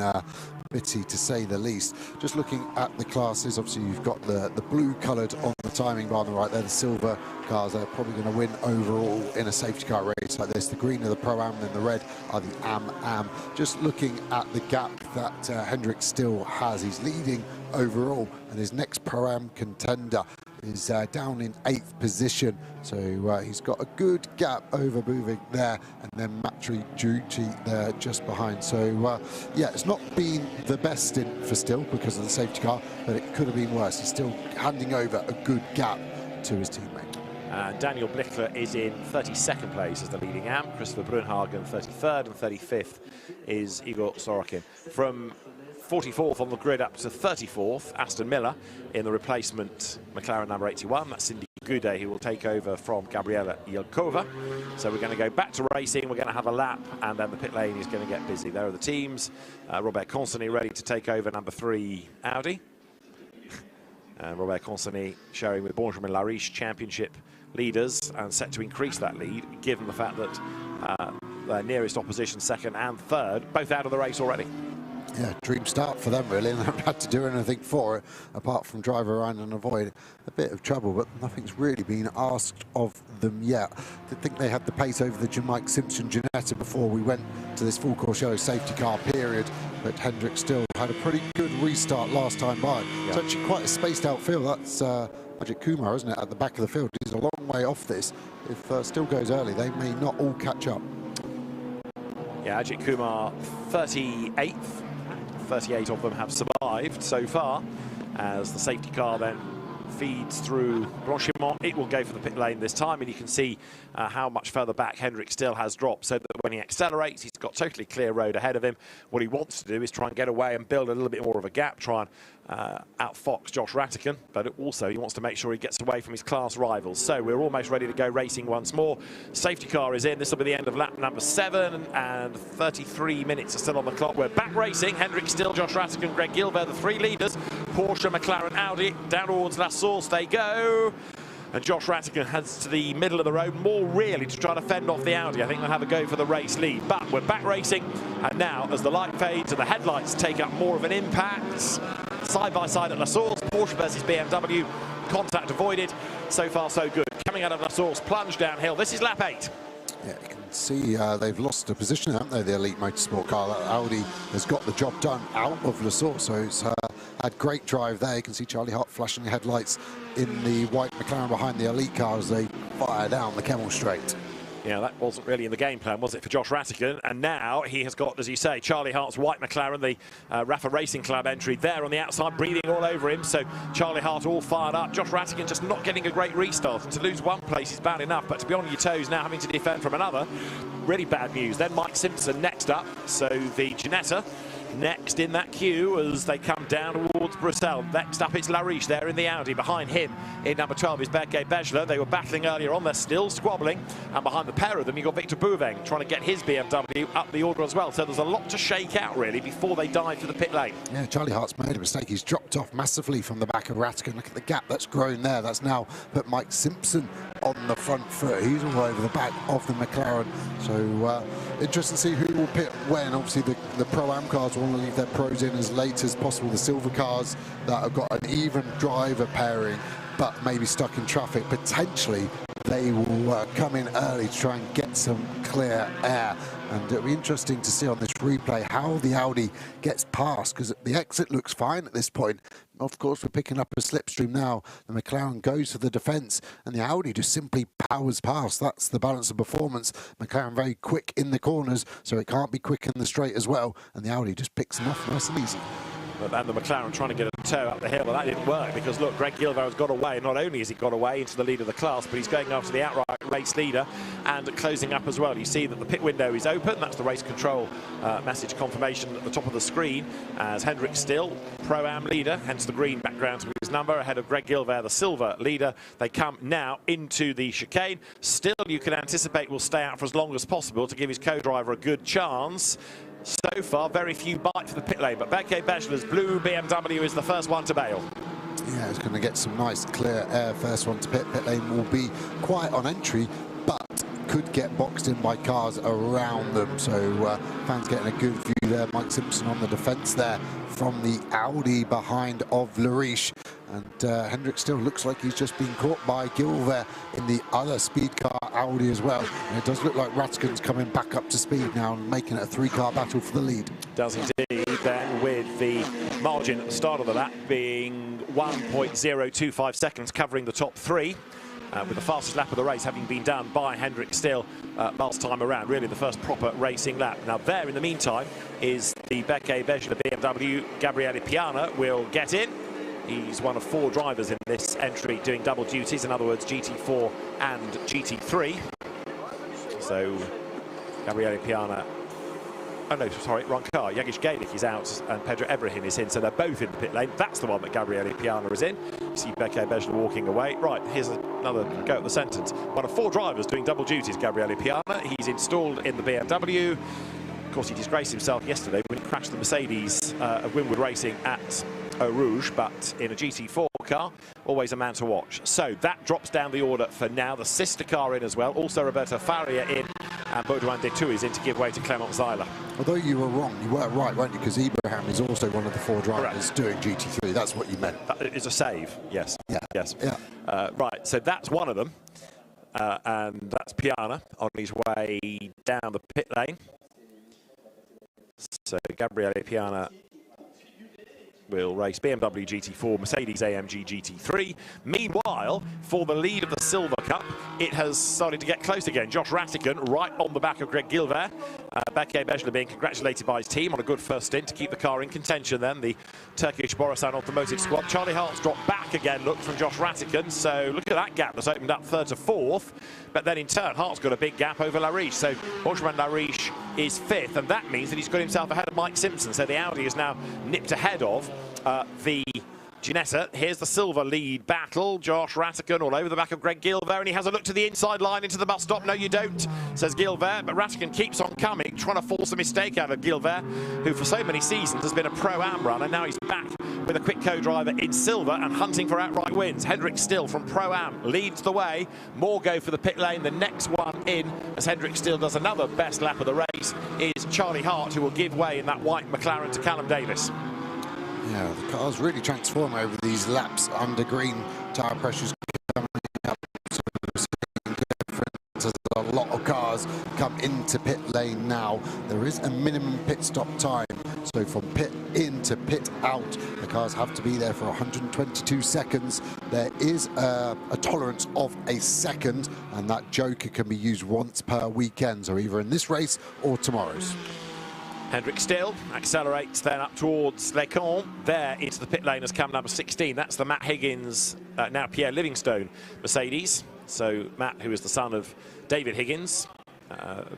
bitty to say the least. Just looking at the classes, obviously you've got the blue coloured on the timing bar on the right there, the silver cars are probably going to win overall in a safety car race like this. The green are the Pro-Am and the red are the Am-Am. Just looking at the gap that Hendrick still has, he's leading overall, and his next Pro-Am contender is down in 8th position, so he's got a good gap over moving there, and then Matri Duty there just behind. So yeah, it's not been the best stint for Still because of the safety car, but it could have been worse. He's still handing over a good gap to his teammate. Daniel Blichler is in 32nd place as the leading Am. Christopher Brunhagen 33rd, and 35th is Igor Sorokin. From 44th on the grid up to 34th, Aston Miller in the replacement McLaren number 81. That's Cindy Goudet, who will take over from Gabriela Yelkova. So we're going to go back to racing. We're going to have a lap, and then the pit lane is going to get busy. There are the teams. Robert Consony ready to take over number 3 Audi. Robert Consony sharing with Benjamin Lariche championship leaders and set to increase that lead, given the fact that their nearest opposition, second and third, both out of the race already. Yeah, dream start for them really, and they haven't had to do anything for it apart from drive around and avoid a bit of trouble, but nothing's really been asked of them yet. I think they had the pace over the Mike Simpson Ginetta before we went to this full course yellow safety car period, but Hendrick still had a pretty good restart last time by. Yeah. It's actually quite a spaced out field. That's Ajith Kumar, isn't it, at the back of the field. He's a long way off this. If Still goes early, they may not all catch up. Yeah, Ajith Kumar 38th. 38 of them have survived so far, as the safety car then feeds through Blanchimont. It will go for the pit lane this time, and you can see how much further back Hendrick still has dropped, so that when he accelerates, he's got totally clear road ahead of him. What he wants to do is try and get away and build a little bit more of a gap, try and outfox Josh Rattigan, but also he wants to make sure he gets away from his class rivals. So we're almost ready to go racing once more. Safety car is in. This will be the end of lap number 7, and 33 minutes are still on the clock. We're back racing. Hendrick still, Josh Rattigan, Greg Gilbert, the 3 leaders. Porsche, McLaren, Audi, down towards La Source they go. And Josh Rattigan heads to the middle of the road, more really to try to fend off the Audi. I think they'll have a go for the race lead. But we're back racing, and now as the light fades and the headlights take up more of an impact, side by side at La Source, Porsche versus BMW, contact avoided. So far so good. Coming out of La Source, plunge downhill. This is lap 8. Yeah, you can see they've lost a position, haven't they, the Elite Motorsport car. That Audi has got the job done out of La Source, so it's had great drive there. You can see Charlie Hart flashing the headlights in the white McLaren behind the Elite car as they fire down the Kemmel Straight. Yeah, that wasn't really in the game plan, was it, for Josh Rattigan? And now he has got, as you say, Charlie Hart's white McLaren, the RAFA Racing Club entry there on the outside, breathing all over him. So Charlie Hart all fired up. Josh Rattigan just not getting a great restart. And to lose one place is bad enough, but to be on your toes now, having to defend from another, really bad news. Then Mike Simpson next up. So the Ginetta next in that queue as they come down towards Bruxelles. Next up it's Lariche there in the Audi. Behind him in number 12 is Berke Bejler. They were battling earlier on, they're still squabbling, and behind the pair of them you've got Victor Bouveng trying to get his BMW up the order as well. So there's a lot to shake out really before they dive for the pit lane. Yeah, Charlie Hart's made a mistake. He's dropped off massively from the back of Rattigan. Look at the gap that's grown there. That's now put Mike Simpson on the front foot. He's all over the back of the McLaren. So interesting to see who will pit when. Obviously the Pro-Am cars want to leave their pros in as late as possible. The silver cars that have got an even driver pairing but maybe stuck in traffic, potentially they will come in early to try and get some clear air. And it'll be interesting to see on this replay how the Audi gets past, because the exit looks fine at this point. Of course, we're picking up a slipstream now. The McLaren goes to the defence, and the Audi just simply powers past. That's the balance of performance. McLaren very quick in the corners, so it can't be quick in the straight as well. And the Audi just picks them off nice and easy. And the McLaren trying to get a toe up the hill, but that didn't work because, look, Greg Gilver has got away. Not only has he got away into the lead of the class, but he's going after the outright race leader and closing up as well. You see that the pit window is open. That's the race control message confirmation at the top of the screen as Hendrik Still, Pro-Am leader, hence the green background to his number, ahead of Greg Gilver, the silver leader. They come now into the chicane. Still, you can anticipate will stay out for as long as possible to give his co-driver a good chance. So far, very few bite for the pit lane, but Beke Bejler's blue BMW is the first one to bail. Yeah, it's going to get some nice clear air. First one to pit lane will be quiet on entry, but could get boxed in by cars around them. So fans getting a good view there. Mike Simpson on the defence there from the Audi behind of Lariche. And Hendrik still looks like he's just been caught by Gilver in the other speed car Audi as well. And it does look like Rattigan's coming back up to speed now and making it a three-car battle for the lead. Does indeed, then, with the margin at the start of the lap being 1.025 seconds covering the top three. With the fastest lap of the race having been done by Hendrik Still last time around, really the first proper racing lap. Now there, in the meantime, is the Beke Bejler BMW. Gabriele Piana will get in. He's one of 4 drivers in this entry doing double duties, in other words, GT4 and GT3. So Gabriele Piana, oh no, sorry, wrong car. Jagish Gaelic is out and Pedro Ebrahim is in, so they're both in the pit lane. That's the one that Gabriele Piana is in. You see Beke Bejler walking away. Right, here's another go at the sentence. One of 4 drivers doing double duties, Gabriele Piana. He's installed in the BMW. Of course, he disgraced himself yesterday when he crashed the Mercedes of Winwood Racing at Eau Rouge, but in a GT4 car, always a man to watch. So that drops down the order for now. The sister car in as well. Also Roberto Faria in, and Baudouin Detou is in to give way to Clement Zeiler. Although you were wrong, you were right, weren't you? Because Ibrahim is also one of the 4 drivers doing GT3. That's what you meant. That is a save, yes. Yeah. Yes. Yeah. Right, so that's one of them. And that's Piana on his way down the pit lane. So Gabriele Piana will race BMW GT4, Mercedes AMG GT3. Meanwhile, for the lead of the Silver Cup, it has started to get close again. Josh Rattigan right on the back of Greg Gilver. Beke Bejler being congratulated by his team on a good first stint to keep the car in contention then. The Turkish Borusan Automotive squad. Charlie Hart's dropped back again, look, from Josh Rattigan. So look at that gap that's opened up 3rd to 4th. But then in turn, Hart's got a big gap over Lariche. So Benjamin Lariche is 5th, and that means that he's got himself ahead of Mike Simpson. So the Audi is now nipped ahead of the Ginetta. Here's the silver lead battle. Josh Rattigan all over the back of Greg Gilver, and he has a look to the inside line into the bus stop. No, you don't, says Gilver, but Rattigan keeps on coming, trying to force a mistake out of Gilver, who for so many seasons has been a Pro-Am runner. Now he's back with a quick co-driver in silver and hunting for outright wins. Hendrik Still from Pro-Am leads the way. More go for the pit lane. The next one in, as Hendrik Still does another best lap of the race, is Charlie Hart, who will give way in that white McLaren to Callum Davis. Yeah, the car's really transformed over these laps under green. Tyre pressures coming up, so we're seeing difference as a lot of cars come into pit lane now. There is a minimum pit stop time, so from pit in to pit out, the cars have to be there for 122 seconds. There is a tolerance of a second, and that joker can be used once per weekend, so either in this race or tomorrow's. Hendrik Still accelerates then up towards Les Cons. There into the pit lane has come number 16. That's the Matt Higgins, now Pierre Livingstone Mercedes. So Matt, who is the son of David Higgins,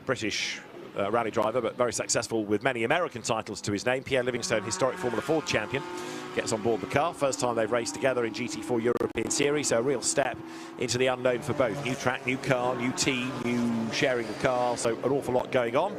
British rally driver, but very successful with many American titles to his name. Pierre Livingstone, historic Formula Ford champion, gets on board the car. First time they've raced together in GT4 European Series, so a real step into the unknown for both. New track, new car, new team, new sharing the car, so an awful lot going on.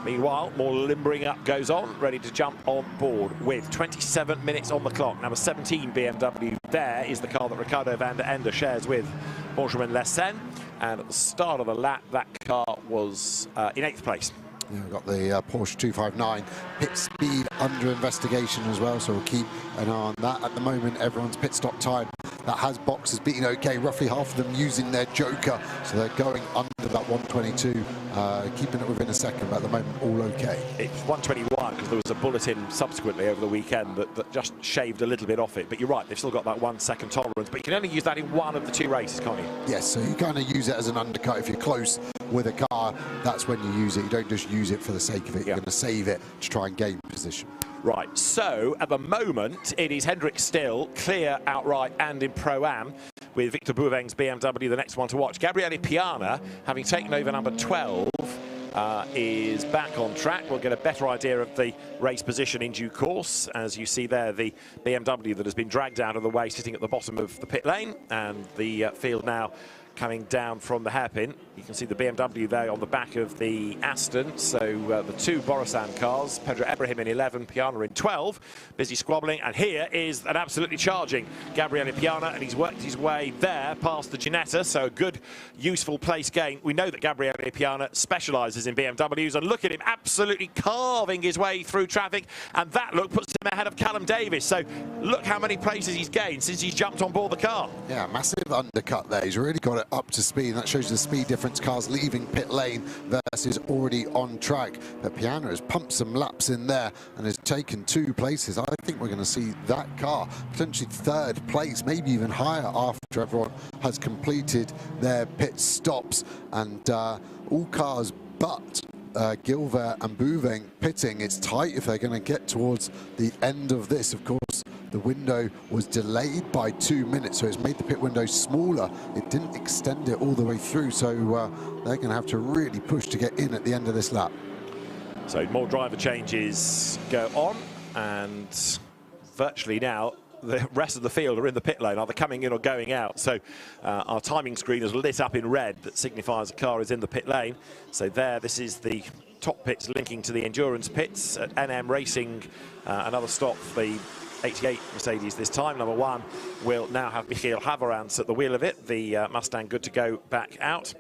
Meanwhile, more limbering up goes on, ready to jump on board with 27 minutes on the clock. Number 17 BMW there is the car that Ricardo van der Ende shares with Benjamin Lessen. And at the start of the lap, that car was in 8th place. Yeah, we've got the Porsche 259 pit speed under investigation as well, so we'll keep an eye on that. At the moment, everyone's pit stop time that has boxes being okay, roughly half of them using their joker, so they're going under that 122, keeping it within a second, but at the moment all okay. It's 121 because there was a bulletin subsequently over the weekend that just shaved a little bit off it, but you're right, they've still got that 1 second tolerance, but you can only use that in one of the 2 races, can't you? Yes, so you kind of use it as an undercut. If you're close with a car, that's when you use it. You don't just use it for the sake of it. You're going to save it to try and gain position. Right, so at the moment it is Hendrik Still clear outright and in Pro-Am, with Victor Bouveng's BMW the next one to watch. Gabriele Piana, having taken over number 12, is back on track. We'll get a better idea of the race position in due course. As you see there, the BMW that has been dragged out of the way sitting at the bottom of the pit lane, and the field now coming down from the hairpin. You can see the BMW there on the back of the Aston. So the two Borisan cars, Pedro Ibrahim in 11, Piana in 12, busy squabbling. And here is an absolutely charging Gabriele Piana, and he's worked his way there past the Ginetta. So a good, useful place gain. We know that Gabriele Piana specialises in BMWs, and look at him absolutely carving his way through traffic. And that look puts him ahead of Callum Davis. So look how many places he's gained since he's jumped on board the car. Yeah, massive undercut there. He's really got it up to speed, and that shows the speed difference. Cars leaving pit lane versus already on track. But Piana has pumped some laps in there and has taken 2 places. I think we're going to see that car potentially 3rd place, maybe even higher, after everyone has completed their pit stops. And all cars but Gilbert and Bouveng pitting. It's tight if they're going to get towards the end of this. Of course, the window was delayed by 2 minutes, so it's made the pit window smaller. It didn't extend it all the way through, so they're going to have to really push to get in at the end of this lap. So more driver changes go on, and virtually now the rest of the field are in the pit lane, either coming in or going out. So our timing screen is lit up in red. That signifies the car is in the pit lane. So there, this is the top pits linking to the endurance pits at NM Racing. Another stop, the 88 Mercedes this time. Number 1 will now have Michael Haverantz at the wheel of it. The Mustang good to go back out.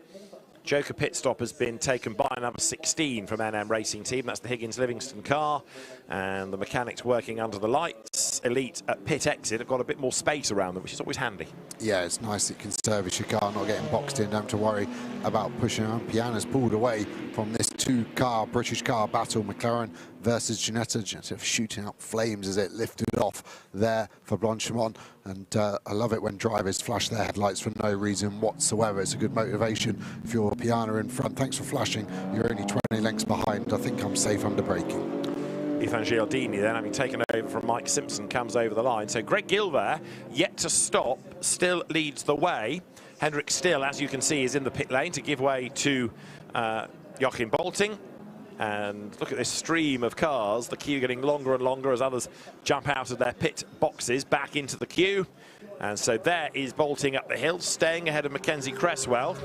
Joker pit stop has been taken by number 16 from NM Racing Team. That's the Higgins-Livingston car. And the mechanics working under the lights. Elite at pit exit have got a bit more space around them, which is always handy. Yeah, it's nice it can service your car, not getting boxed in, don't have to worry about pushing on. Piana's pulled away from this 2-car British car battle, McLaren versus Ginetta. Ginetta shooting up flames as it lifted off there for Blanchimont. And I love it when drivers flash their headlights for no reason whatsoever. It's a good motivation if you're Piana in front. Thanks for flashing. You're only 20 lengths behind. I think I'm safe under braking. Ethan Gialdini then, having taken over from Mike Simpson, comes over the line. So Greg Gilbert, yet to stop, still leads the way. Hendrik Still, as you can see, is in the pit lane to give way to Joachim Bolting. And look at this stream of cars, the queue getting longer and longer as others jump out of their pit boxes back into the queue. And so there is Bolting up the hill, staying ahead of Mackenzie Cresswell.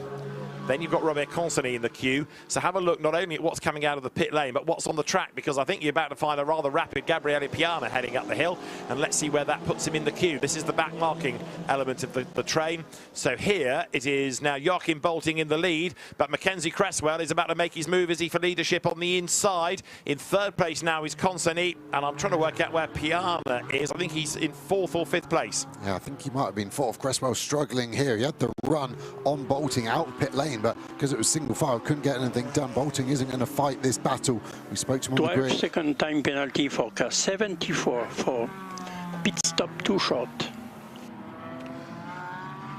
Then you've got Robert Consonny in the queue. So have a look not only at what's coming out of the pit lane, but what's on the track, because I think you're about to find a rather rapid Gabriele Piana heading up the hill. And let's see where that puts him in the queue. This is the back marking element of the train. So here it is now Joachim Bolting in the lead, but Mackenzie Cresswell is about to make his move, is he, for leadership on the inside. In 3rd place now is Consonny, and I'm trying to work out where Piana is. I think he's in 4th or 5th place. Yeah, I think he might have been 4th. Cresswell struggling here. He had the run on Bolting out of pit lane, but because it was single file, couldn't get anything done. Bolting isn't going to fight this battle. We spoke to him on the grid. 12-second time penalty for car 74 for pit stop too short.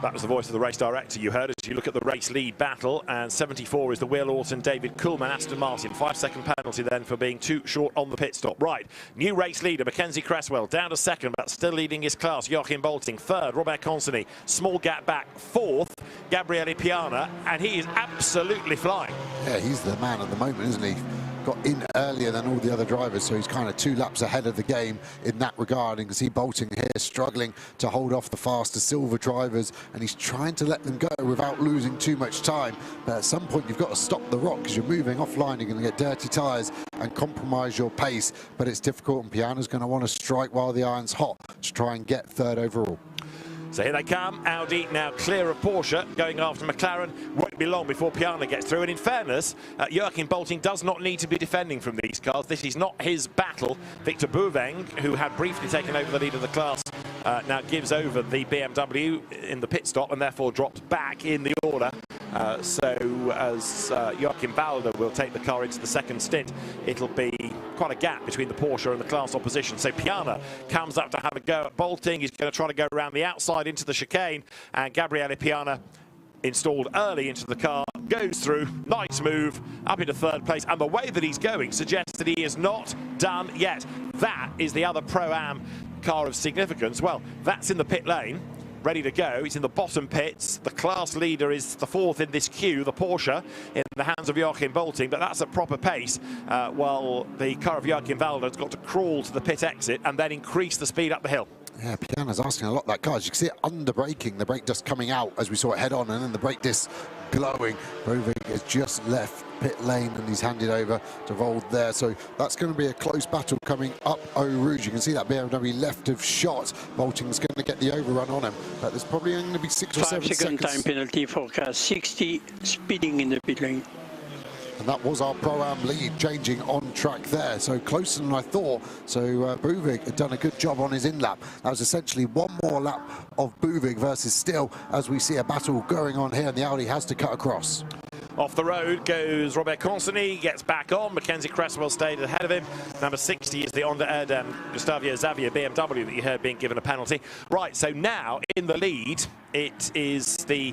That was the voice of the race director you heard as you look at the race lead battle, and 74 is the Will Orton David Kuhlman Aston Martin. 5-second penalty then for being too short on the pit stop. Right, new race leader Mackenzie Cresswell down to 2nd, but still leading his class. Joachim Bolting 3rd, Robert Consonny small gap back. 4th, Gabriele Piana, and he is absolutely flying. Yeah, he's the man at the moment, isn't he? Got in earlier than all the other drivers, so he's kind of 2 laps ahead of the game in that regard. And you can see Bolting here struggling to hold off the faster silver drivers, and he's trying to let them go without losing too much time. But at some point you've got to stop the rock, because you're moving offline, you're going to get dirty tyres and compromise your pace. But it's difficult, and Piana's going to want to strike while the iron's hot to try and get 3rd overall. So here they come, Audi now clear of Porsche, going after McLaren. Won't be long before Piana gets through. And in fairness, Joachim Bolting does not need to be defending from these cars. This is not his battle. Victor Bouveng, who had briefly taken over the lead of the class, now gives over the BMW in the pit stop and therefore drops back in the order. So as Joachim Balder will take the car into the 2nd stint, it'll be quite a gap between the Porsche and the class opposition. So Piana comes up to have a go at Bolting. He's going to try to go around the outside into the chicane, and Gabriele Piana installed early into the car, goes through, nice move, up into third place, and the way that he's going suggests that he is not done yet. That is the other Pro-Am car of significance. Well, that's in the pit lane, ready to go. It's in the bottom pits. The class leader is the fourth in this queue, the Porsche, in the hands of Joachim Bolting, but that's at proper pace, while the car of Joachim Walder has got to crawl to the pit exit and then increase the speed up the hill. Yeah, Piana's asking a lot of that car. As you can see it under braking, the brake dust coming out as we saw it head on, and then the brake disc glowing. Brovig has just left pit lane and he's handed over to Vold there. So that's going to be a close battle coming up Eau Rouge. You can see that BMW left of shot. Bolting's going to get the overrun on him, but there's probably only going to be 6 or 7 seconds. Time penalty for car 60 speeding in the pit lane. And that was our Pro-Am lead changing on track there. So closer than I thought. So Buvig had done a good job on his in-lap. That was essentially one more lap of Buvig versus Still, as we see a battle going on here, and the Audi has to cut across. Off the road goes Robert Consony, gets back on. Mackenzie Cresswell stayed ahead of him. Number 60 is the Honda Erdem Gustavio Xavier BMW that you heard being given a penalty. Right, so now in the lead, it is the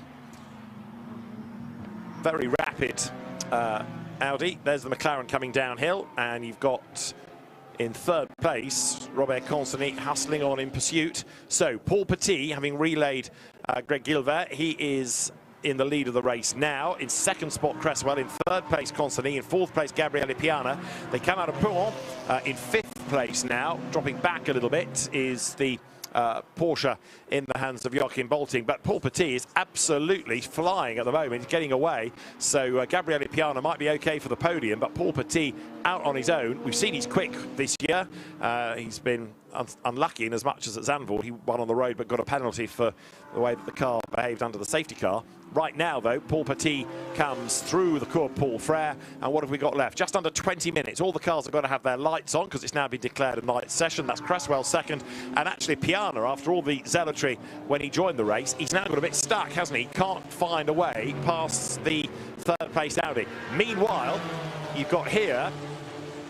very rapid Audi. There's the McLaren coming downhill, and you've got in third place Robert Consony hustling on in pursuit. So Paul Petit, having relayed Greg Gilbert, he is in the lead of the race now. In second spot Cresswell, in third place Consony, in fourth place Gabriele Piana. They come out of Pouhon in fifth place now. Dropping back a little bit is the Porsche in the hands of Joachim Bolting, but Paul Petit is absolutely flying at the moment, getting away. So Gabriele Piana might be okay for the podium, but Paul Petit out on his own. We've seen he's quick this year. He's been unlucky in as much as at Zandvoort. He won on the road but got a penalty for the way that the car behaved under the safety car. Right now, though, Paul Petit comes through the Cours Paul Frere, and what have we got left? Just under 20 minutes. All the cars have got to have their lights on because it's now been declared a night session. That's Cresswell second, and actually Piana, after all the zealotry when he joined the race, he's now got a bit stuck, hasn't he? Can't find a way past the third place Audi. Meanwhile, you've got here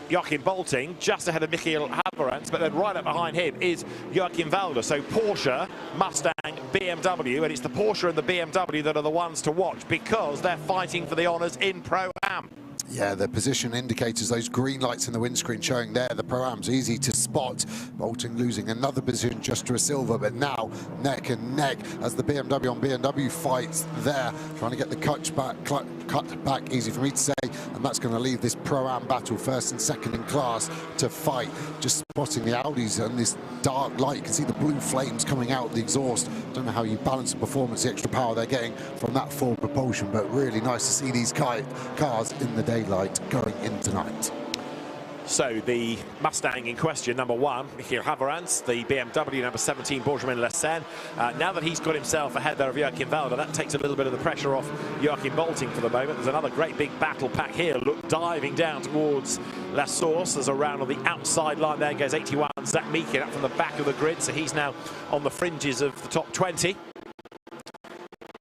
Joachim Bolting just ahead of Michael Haverantz, but then right up behind him is Joachim Walder. So Porsche, Mustang, BMW, and it's the Porsche and the BMW that are the ones to watch because they're fighting for the honours in Pro-Am. Yeah, the position indicators, those green lights in the windscreen showing there, the Pro-Am's easy to spot. Bolting losing another position just to a silver, but now neck and neck as the BMW on BMW fights there, trying to get the cut back, easy for me to say, and that's going to leave this Pro-Am battle first and second in class to fight. Just spotting the Audis and this dark light, you can see the blue flames coming out the exhaust. Don't know how you balance the performance, the extra power they're getting from that forward propulsion, but really nice to see these cars in the daylight going in tonight. So the Mustang in question, number 1, Michael Haverantz, the BMW, number 17, Benjamin Lessen. Now that he's got himself ahead there of Joachim Walder, that takes a little bit of the pressure off Joachim Bolting for the moment. There's another great big battle pack here. Look, diving down towards La Source. There's a round on the outside line there. Goes 81, Zach Meekin up from the back of the grid. So he's now on the fringes of the top 20.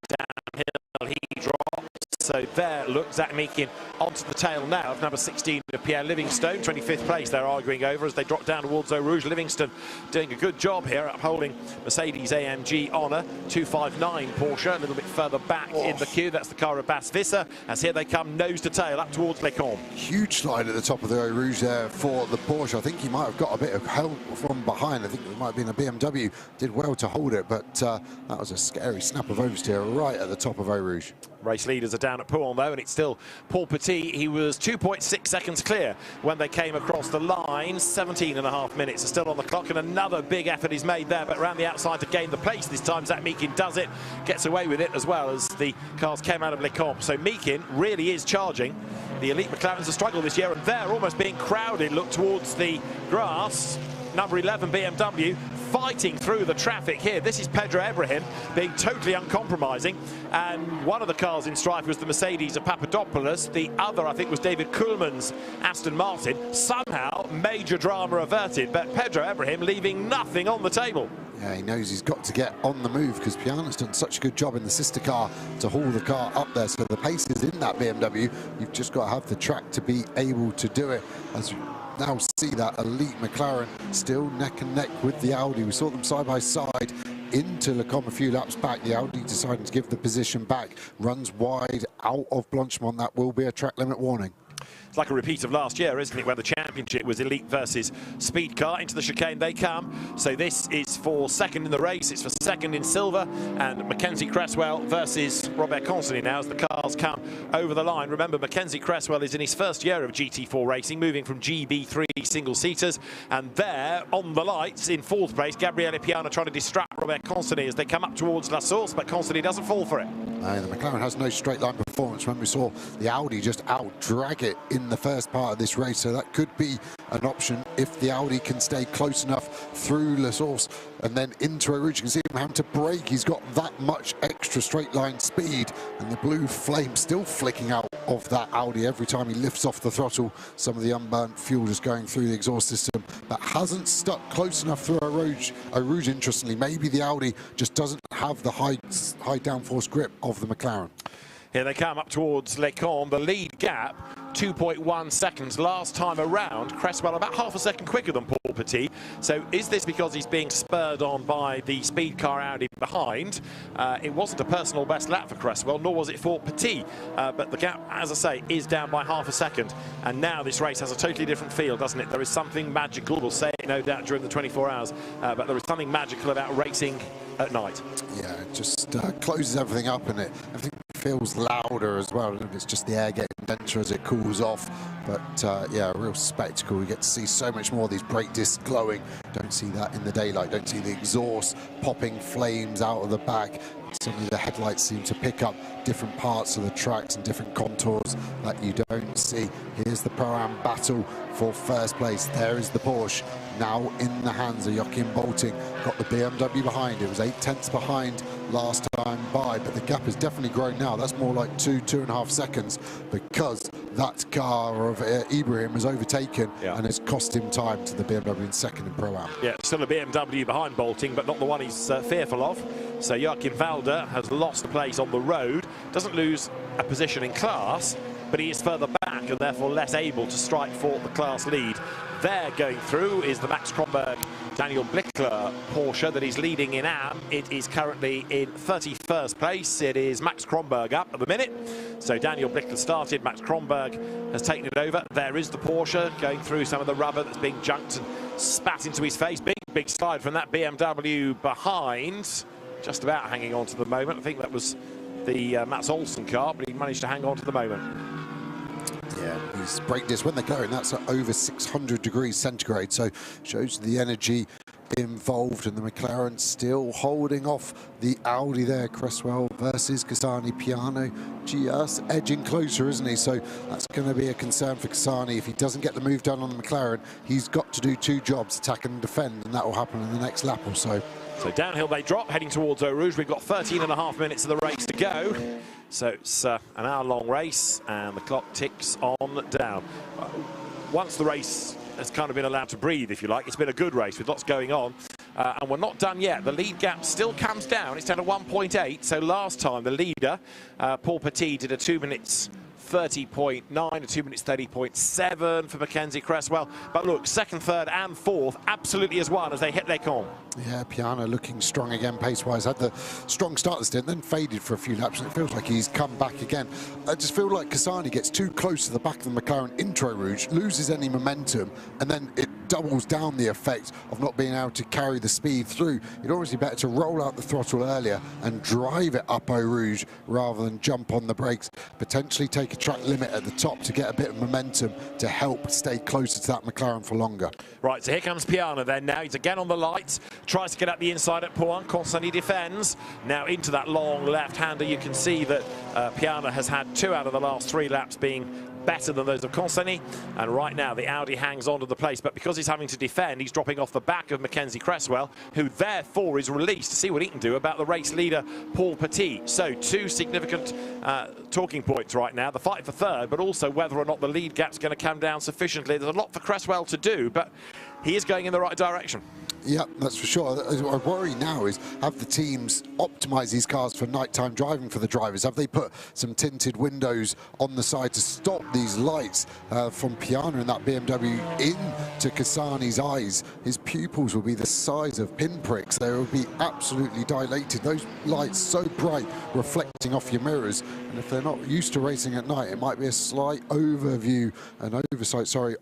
Downhill he drops. So there, look, Zach Meekin onto the tail now of number 16 of Pierre Livingstone. 25th place they're arguing over as they drop down towards Eau Rouge. Livingstone doing a good job here, upholding Mercedes AMG Honor. 259 Porsche, a little bit further back in the queue. That's the car of Bas Visser, as here they come nose to tail up towards Les Combes. Huge slide at the top of the Eau Rouge there for the Porsche. I think he might have got a bit of help from behind. I think it might have been a BMW. Did well to hold it, but that was a scary snap of oversteer right at the top of Eau Rouge. Race leaders are down at Pouhon, though, and it's still Paul Petit. He was 2.6 seconds clear when they came across the line. 17.5 minutes are still on the clock, and another big effort is made there, but around the outside to gain the place this time. Zach Meekin does it, gets away with it as well as the cars came out of Les Combes. So Meekin really is charging. The elite McLarens have struggled this year, and they're almost being crowded. Look towards the grass. Number 11 BMW fighting through the traffic here. This is Pedro Ibrahim being totally uncompromising, and one of the cars in strife was the Mercedes of Papadopoulos. The other, I think, was David Kuhlmann's Aston Martin. Somehow major drama averted, but Pedro Ibrahim leaving nothing on the table. Yeah, he knows he's got to get on the move because Piana's done such a good job in the sister car to haul the car up there. So the pace is in that BMW. You've just got to have the track to be able to do it. As you now see that elite McLaren still neck and neck with the Audi. We saw them side by side into Lecom a few laps back. The Audi deciding to give the position back. Runs wide out of Blanchemont. That will be a track limit warning. It's like a repeat of last year, isn't it, where the championship was elite versus speed car. Into the chicane they come. So this is for second in the race. It's for second in silver. And Mackenzie Cresswell versus Robert Consonny now as the cars come over the line. Remember, Mackenzie Cresswell is in his first year of GT4 racing, moving from GB3 single-seaters. And there, on the lights, in fourth place, Gabriele Piana trying to distract Robert Consonny as they come up towards La Source, but Consonny doesn't fall for it. The McLaren has no straight line performance. When we saw the Audi just out-drag it in the first part of this race, so that could be an option if the Audi can stay close enough through La Source and then into Eau Rouge. You can see him having to brake. He's got that much extra straight line speed, and the blue flame still flicking out of that Audi every time he lifts off the throttle. Some of the unburnt fuel just going through the exhaust system, but hasn't stuck close enough through Eau Rouge. Interestingly, maybe the Audi just doesn't have the high downforce grip of the McLaren. Here they come up towards Lecom. The lead gap, 2.1 seconds. Last time around, Cresswell about half a second quicker than Paul Petit. So is this because he's being spurred on by the speed car Audi behind? It wasn't a personal best lap for Cresswell, nor was it for Petit. But the gap, as I say, is down by half a second. And now this race has a totally different feel, doesn't it? There is something magical. We'll say it no doubt during the 24 hours. But there is something magical about racing at night. Yeah, it just closes everything up, and everything feels louder as well. It's just the air getting denser as it cools off. But yeah, a real spectacle. We get to see so much more of these brake discs glowing. Don't see that in the daylight. Don't see the exhaust popping flames out of the back. Suddenly the headlights seem to pick up different parts of the tracks and different contours that you don't see. Here's the Pro-Am battle for first place. There is the Porsche now in the hands of Joachim Bolting. Got the BMW behind. It was 8/10 behind last time by, but the gap has definitely grown now. That's more like 2.5 seconds, because that car of Ibrahim has overtaken and has cost him time to the BMW in second in Pro-Am. Yeah, still a BMW behind Bolting, but not the one he's fearful of. So Joachim Valder has lost a place on the road, doesn't lose a position in class, but he is further back and therefore less able to strike for the class lead. There going through is the Max Kronberg Daniel Blickler Porsche that is leading in AM. It is currently in 31st place. It is Max Kronberg up at the minute. So Daniel Blickler started, Max Kronberg has taken it over. There is the Porsche going through some of the rubber that's being junked and spat into his face. Big slide from that BMW behind. Just about hanging on to the moment. I think that was the Mats Olsen car, but he managed to hang on to the moment. Yeah, these brake discs, when they're going, that's at over 600 degrees centigrade, so shows the energy involved, and the McLaren still holding off the Audi there. Cresswell versus Cassani. Piano just edging closer, isn't he? So that's going to be a concern for Cassani. If he doesn't get the move done on the McLaren, he's got to do two jobs, attack and defend, and that will happen in the next lap or so. So downhill they drop, heading towards Eau Rouge. We've got 13.5 minutes of the race to go. So it's an hour-long race, and the clock ticks on down. Once the race has kind of been allowed to breathe, if you like, it's been a good race with lots going on. And we're not done yet. The lead gap still comes down. It's down to 1.8. So last time, the leader, Paul Petit, did a 2 minutes 30.9, a 2 minutes 30.7 for Mackenzie Cresswell. But look, second, third and fourth absolutely as one as they hit Lecom. Yeah, Piana looking strong again pace-wise. Had the strong start of the stint, then faded for a few laps, and it feels like he's come back again. I just feel like Cassani gets too close to the back of the McLaren intro Rouge, loses any momentum, and then it doubles down the effect of not being able to carry the speed through. It'd always be better to roll out the throttle earlier and drive it up Eau Rouge rather than jump on the brakes. Potentially take a track limit at the top to get a bit of momentum to help stay closer to that McLaren for longer. Right, so here comes Piana then now. He's again on the lights, tries to get up the inside at Pouin. Consani defends. Now into that long left-hander. You can see that Piana has had 2 out of the last 3 laps being better than those of Consani, and right now the Audi hangs on to the place, but because he's having to defend, he's dropping off the back of Mackenzie Cresswell, who therefore is released to see what he can do about the race leader Paul Petit. So 2 significant talking points right now, the fight for third, but also whether or not the lead gap's going to come down sufficiently. There's a lot for Cresswell to do, but he is going in the right direction. Yeah, that's for sure. My worry now is, have the teams optimised these cars for nighttime driving for the drivers? Have they put some tinted windows on the side to stop these lights from Piana and that BMW into Cassani's eyes? His pupils will be the size of pinpricks. They will be absolutely dilated. Those lights so bright, reflecting off your mirrors. And if they're not used to racing at night, it might be a slight oversight,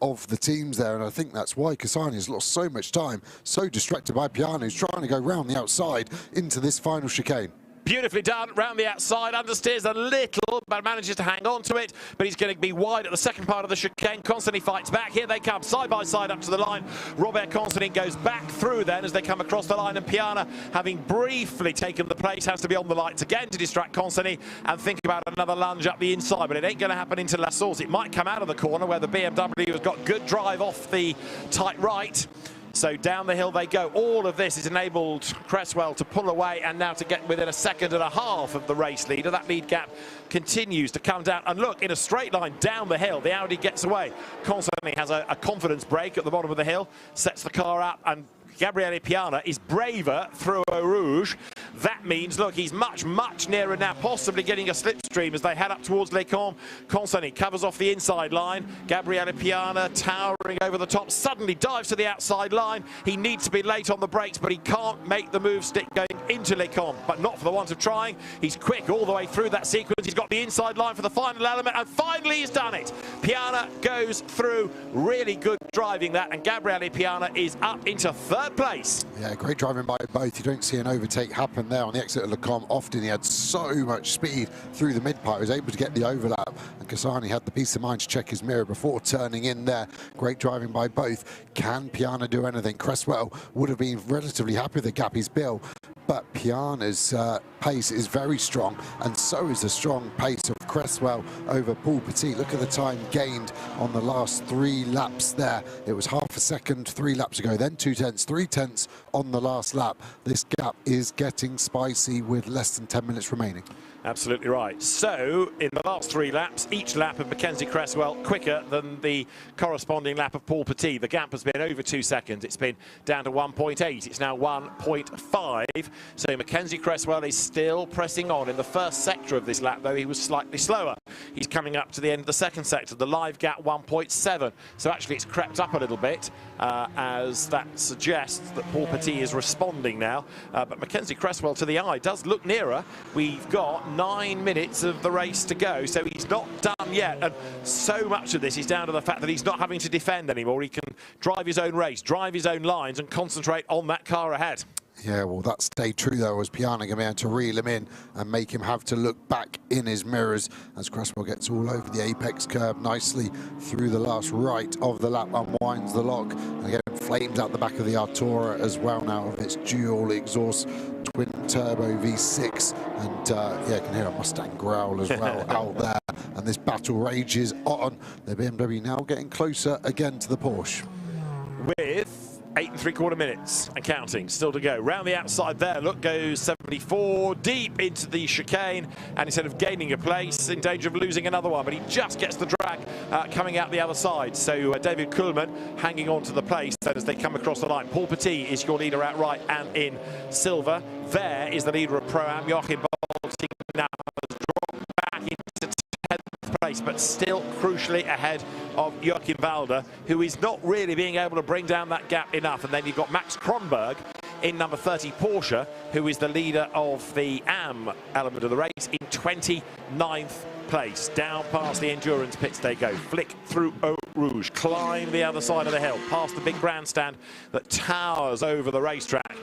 of the teams there. And I think that's why Cassani has lost so much time, so distracted by Piana, who's trying to go round the outside into this final chicane. Beautifully done, round the outside, understeers a little, but manages to hang on to it, but he's going to be wide at the second part of the chicane. Constantly fights back, here they come, side by side up to the line. Robert Constantin goes back through then as they come across the line, and Piana, having briefly taken the place, has to be on the lights again to distract Constantin and think about another lunge up the inside, but it ain't going to happen into La Source. It might come out of the corner where the BMW has got good drive off the tight right. So down the hill they go. All of this has enabled Cresswell to pull away and now to get within a second and a half of the race leader. That lead gap continues to come down. And look, in a straight line down the hill, the Audi gets away. Constantly has a confidence break at the bottom of the hill, sets the car up, and Gabriele Piana is braver through Eau Rouge. That means, look, he's much, much nearer now, possibly getting a slipstream as they head up towards Les Combes. Constantly covers off the inside line. Gabriele Piana towering over the top, suddenly dives to the outside line. He needs to be late on the brakes, but he can't make the move stick going into Les Combes, but not for the want of trying. He's quick all the way through that sequence. He's got the inside line for the final element, and finally he's done it. Piana goes through, really good driving that, and Gabriele Piana is up into third place. Yeah, great driving by both. You don't see an overtake happen there on the exit of Le Combes. Often he had so much speed through the mid-part. He was able to get the overlap, and Cassani had the peace of mind to check his mirror before turning in there. Great driving by both. Can Piana do anything? Cresswell would have been relatively happy with the gap he's built, but Piana's pace is very strong, and so is the strong pace of Cresswell over Paul Petit. Look at the time gained on the last 3 laps there. It was half a second 3 laps ago, then 2 tenths, 3 tenths on the last lap. This gap is getting spicy with less than 10 minutes remaining. Absolutely right. So, in the last 3 laps, each lap of Mackenzie Cresswell quicker than the corresponding lap of Paul Petit. The gap has been over 2 seconds. It's been down to 1.8. It's now 1.5. So Mackenzie Cresswell is still pressing on. In the first sector of this lap, though, he was slightly slower. He's coming up to the end of the second sector. The live gap 1.7. So actually it's crept up a little bit, as that suggests that Paul Petit is responding now. But Mackenzie Cresswell, to the eye, does look nearer. We've got 9 minutes of the race to go, so he's not done yet, and so much of this is down to the fact that he's not having to defend anymore. He can drive his own race, drive his own lines, and concentrate on that car ahead. Yeah, well, that stayed true, though, as Piana going to be able to reel him in and make him have to look back in his mirrors as Cresswell gets all over the apex curb nicely through the last right of the lap, unwinds the lock, and again flames out the back of the Artura as well now of its dual exhaust twin turbo V6, and yeah, you can hear a Mustang growl as well out there, and this battle rages on. The BMW now getting closer again to the Porsche. With 8 3/4 minutes and counting still to go. Round the outside there, look, goes 74 deep into the chicane, and instead of gaining a place, in danger of losing another one, but he just gets the drag coming out the other side. So David Kuhlmann hanging on to the place then as they come across the line. Paul Petit is your leader outright and in silver. There is the leader of Pro-Am, Joachim Bolting, now has dropped back into 10th place, but still crucially ahead of Joachim Walder, who is not really being able to bring down that gap enough. And then you've got Max Kronberg in number 30 Porsche, who is the leader of the AM element of the race, in 29th place. Down past the endurance pits they go, flick through Eau Rouge, climb the other side of the hill, past the big grandstand that towers over the racetrack,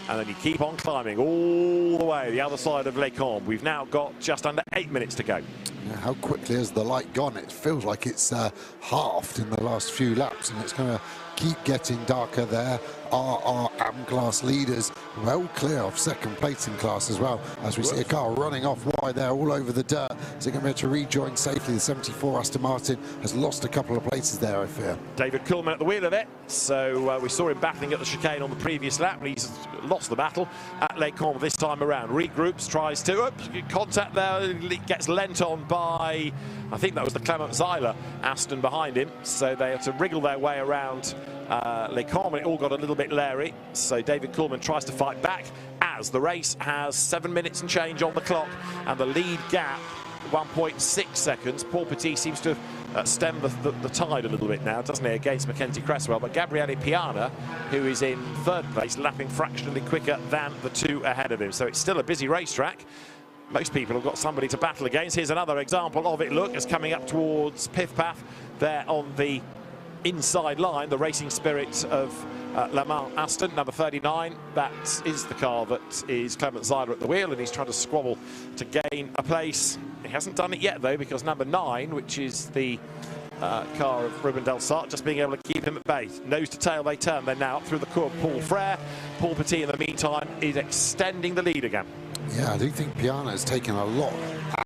and then you keep on climbing all the way the other side of Les Combes. We've now got just under 8 minutes to go. Yeah, how quickly has the light gone? It feels like it's halved in the last few laps, and it's going to keep getting darker there. Our AM class leaders well clear of second place in class as well, as we see a car running off wide there all over the dirt. Is it going to be able to rejoin safely? The 74 Aston Martin has lost a couple of places there, I fear. David Kuhlmann at the wheel of it. So we saw him battling at the chicane on the previous lap, and he's lost the battle at Les Combes this time around. Regroups, tries to contact there, gets lent on by, I think that was the Clement Zeiler Aston behind him. So they have to wriggle their way around Les Combes, it all got a little bit leery. So David Coolman tries to fight back as the race has 7 minutes and change on the clock, and the lead gap 1.6 seconds. Paul Petit seems to have stemmed the tide a little bit now, doesn't he, against Mackenzie Cresswell. But Gabriele Piana, who is in third place, lapping fractionally quicker than the two ahead of him. So it's still a busy racetrack. Most people have got somebody to battle against. Here's another example of it. Look, it's coming up towards Pif Paf there on the inside line, the racing spirit of Le Mans Aston, number 39. That is the car that is Clement Zeiler at the wheel, and he's trying to squabble to gain a place. He hasn't done it yet, though, because number 9, which is the car of Ruben Del Sart, just being able to keep him at bay. Nose to tail they turn. They're now up through the Cour Paul Frere. Paul Petit, in the meantime, is extending the lead again. Yeah, I do think Piana has taken a lot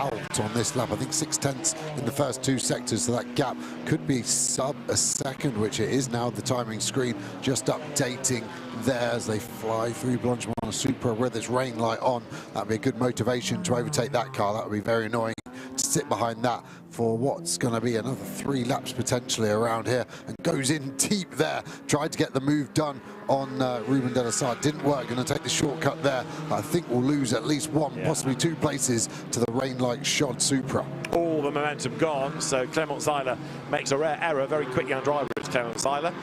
out on this lap. I think 6/10 in the first 2 sectors, so that gap could be sub a second, which it is now. The timing screen just updating there as they fly through Blanchimont on a Supra with its rain light on. That'd be a good motivation to overtake that car. That would be very annoying to sit behind that for what's going to be another 3 laps potentially around here, and goes in deep there. Tried to get the move done on Ruben de la Sarre. Didn't work. Going to take the shortcut there. I think we'll lose at least 1, possibly 2 places to the rain light shod Supra. All the momentum gone, so Clement Zeiler makes a rare error. Very quick young driver is Clement Zeiler,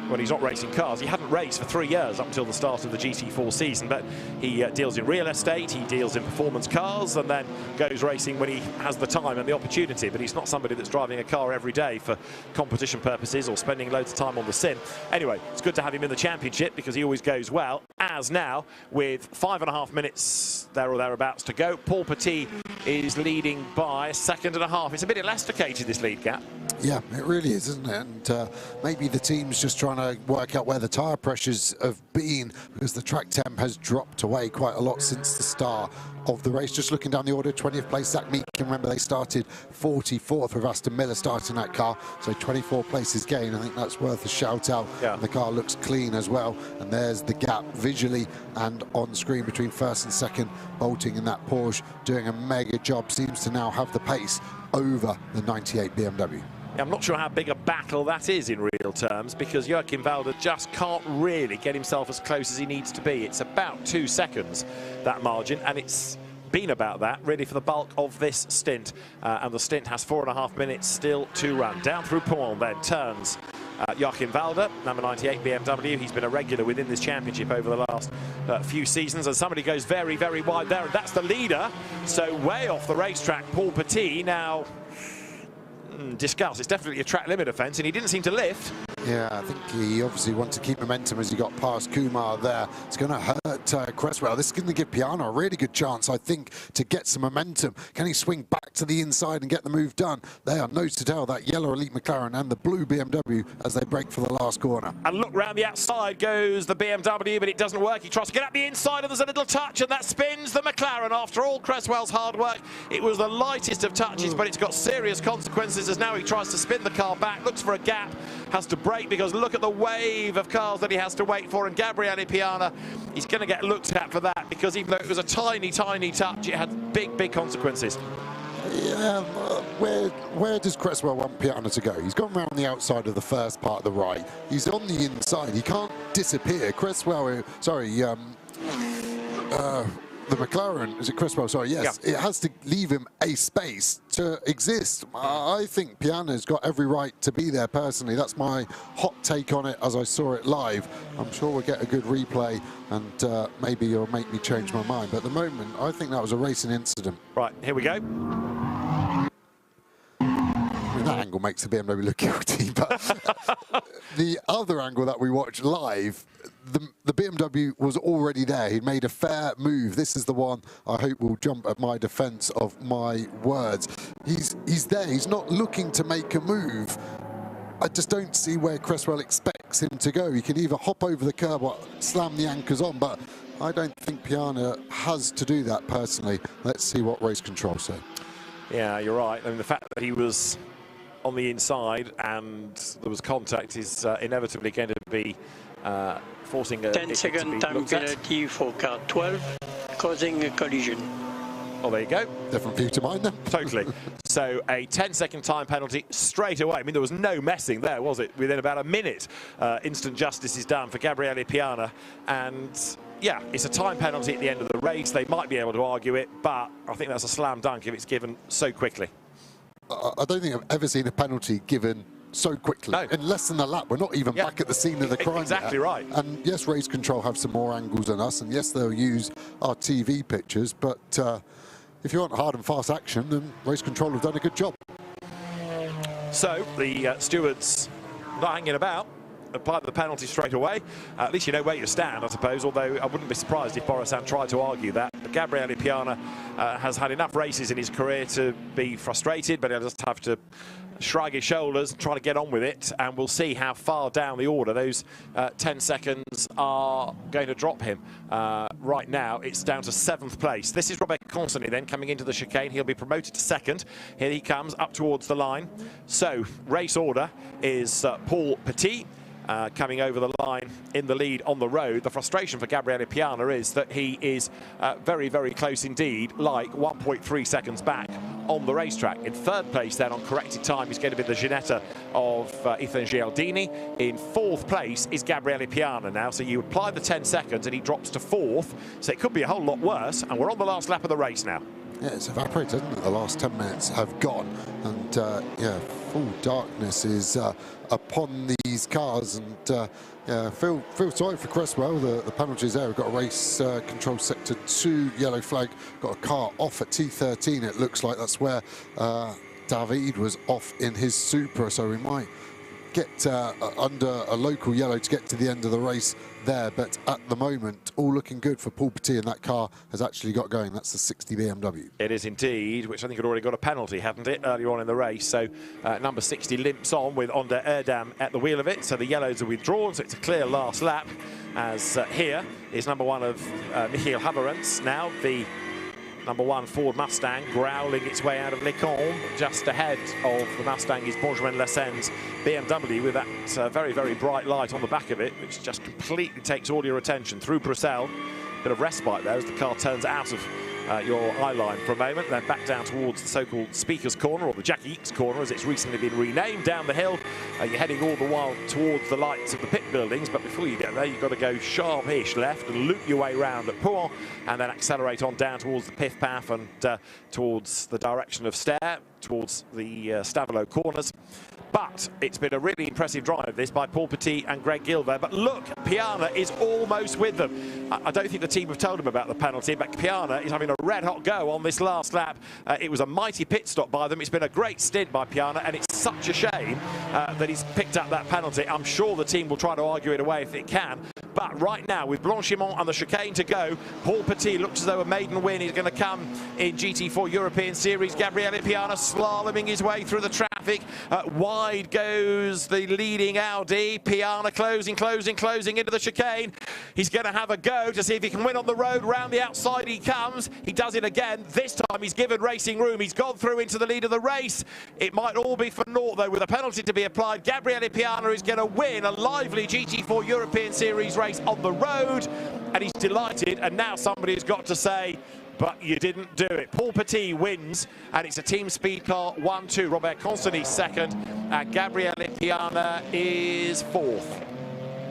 well, he's not racing cars. He hadn't raced for 3 years up until the start of the GT4 season, but he deals in real estate, he deals in performance cars, and then goes racing when he has the time and the opportunity. But he's not somebody that's driving a car every day for competition purposes or spending loads of time on the sim. Anyway, it's good to have him in the championship because he always goes well. As now, with 5.5 minutes there or thereabouts to go, Paul Petit is leading by 1.5 seconds. It's a bit elasticated, this lead gap. Yeah, it really is, isn't it? And maybe the team's just trying to work out where the tyre pressures have been, because the track temp has dropped away quite a lot since the start of the race. Just looking down the order, 20th place, Zach Meek. Remember, they started 44th with Aston Miller starting that car, so 24 places gain. I think that's worth a shout out. Yeah. The car looks clean as well, and there's the gap visually and on screen between first and second. Bolting in that Porsche, doing a mega job, seems to now have the pace over the 98 BMW. I'm not sure how big a battle that is in real terms, because Joachim Walder just can't really get himself as close as he needs to be. It's about 2 seconds, that margin, and it's been about that really for the bulk of this stint. And the stint has 4.5 minutes still to run. Down through Pont then turns Joachim Walder, number 98 BMW. He's been a regular within this championship over the last few seasons, and somebody goes very, very wide there, and that's the leader. So way off the racetrack, Paul Petit now. Discuss. It's definitely a track limit offence, and he didn't seem to lift. Yeah, I think he obviously wanted to keep momentum as he got past Kumar there. It's going to hurt Cresswell. This is going to give Piana a really good chance, I think, to get some momentum. Can he swing back to the inside and get the move done? They are nose to tail, that yellow Elite McLaren and the blue BMW as they break for the last corner. And look, round the outside goes the BMW, but it doesn't work. He tries to get up the inside, and there's a little touch, and that spins the McLaren. After all Cresswell's hard work, it was the lightest of touches, but it's got serious consequences as now he tries to spin the car back, looks for a gap, has to brake, because look at the wave of cars that he has to wait for. And Gabriele Piana, he's going to get looked at for that, because even though it was a tiny, tiny touch, it had big, big consequences. Yeah, where does Cresswell want Piana to go? He's gone round the outside of the first part of the right. He's on the inside. He can't disappear. Cresswell, sorry, the McLaren, is it Cresswell? Sorry, yes. Yeah. It has to leave him a space to exist. I think Piana's got every right to be there personally. That's my hot take on it as I saw it live. I'm sure we'll get a good replay, and maybe you'll make me change my mind. But at the moment, I think that was a racing incident. Right, here we go. That angle makes the BMW look guilty, but the other angle that we watched live, the BMW was already there. He'd made a fair move. This is the one I hope will jump at my defence of my words. He's there. He's not looking to make a move. I just don't see where Cresswell expects him to go. He can either hop over the curb or slam the anchors on, but I don't think Piana has to do that personally. Let's see what race control say. Yeah, you're right. I mean, the fact that he was on the inside and there was contact is inevitably going to be forcing a 10-second time penalty for car 12, causing a collision. Oh, there you go. Different view to mine then. Totally. So a 10-second time penalty straight away. I mean, there was no messing there, was it? Within about a minute, instant justice is done for Gabriele Piana. And yeah, it's a time penalty at the end of the race. They might be able to argue it, but I think that's a slam dunk if it's given so quickly. I don't think I've ever seen a penalty given so quickly. No. In less than a lap. We're not even back at the scene of the crime Exactly yet. right. And yes, Race Control have some more angles than us, and yes, they'll use our TV pictures, but if you want hard and fast action, then Race Control have done a good job. So the stewards not hanging about, apply the penalty straight away. At least you know where you stand, I suppose, although I wouldn't be surprised if Borisan tried to argue that. But Gabriele Piana has had enough races in his career to be frustrated, but he'll just have to shrug his shoulders and try to get on with it, and we'll see how far down the order those 10 seconds are going to drop him. Right now, it's down to 7th place. This is Robert Consonny then coming into the chicane. He'll be promoted to 2nd. Here he comes up towards the line. So, race order is Paul Petit. Coming over the line in the lead on the road. The frustration for Gabriele Piana is that he is very, very close indeed, like 1.3 seconds back on the racetrack. In 3rd place then on corrected time is going to be the Ginetta of Ethan Gialdini. In 4th place is Gabriele Piana now, so you apply the 10 seconds and he drops to 4th, so it could be a whole lot worse, and we're on the last lap of the race now. Yeah, it's evaporated, isn't it? The last 10 minutes have gone, and yeah, full darkness is upon these cars, and yeah, feel sorry for Cresswell. The penalties there. We've got a race control sector 2 yellow flag. Got a car off at T13. It looks like that's where David was off in his Supra, so we might get under a local yellow to get to the end of the race there, but at the moment all looking good for Paul Petit, and that car has actually got going. That's the 60 BMW. It is indeed, which I think had already got a penalty, hadn't it, earlier on in the race. So number 60 limps on with Onder Erdam at the wheel of it, so the yellows are withdrawn, so it's a clear last lap, as here is number 1 of Michiel Haberens, now the number 1 Ford Mustang growling its way out of Les Combes. Just ahead of the Mustang is Benjamin Lessen's BMW with that very, very bright light on the back of it, which just completely takes all your attention through Bruxelles. Bit of respite there as the car turns out of your eye line for a moment, then back down towards the so-called Speaker's Corner, or the Jackie Eakes Corner as it's recently been renamed, down the hill. You're heading all the while towards the lights of the pit buildings, but before you get there you've got to go sharp-ish left and loop your way round at Pouan, and then accelerate on down towards the Piff Path and towards the direction of Stair, towards the Stavelot corners. But it's been a really impressive drive, this, by Paul Petit and Greg Gilver. But look, Piana is almost with them. I don't think the team have told him about the penalty, but Piana is having a red-hot go on this last lap. It was a mighty pit stop by them. It's been a great stint by Piana, and it's such a shame that he's picked up that penalty. I'm sure the team will try to argue it away if it can. But right now, with Blanchimont and the chicane to go, Paul Petit looks as though a maiden win is going to come in GT4 European Series. Gabriele Piana slaloming his way through the traffic. Wide goes the leading Audi. Piana closing into the chicane. He's going to have a go to see if he can win on the road. Round the outside he comes. He does it again. This time he's given racing room. He's gone through into the lead of the race. It might all be for naught, though, with a penalty to be applied. Gabriele Piana is going to win a lively GT4 European Series race on the road, and he's delighted, and now somebody's got to say, but you didn't do it. Paul Petit wins, and it's a team speed car 1-2. Robert Consonny 2nd, and Gabriele Piana is 4th.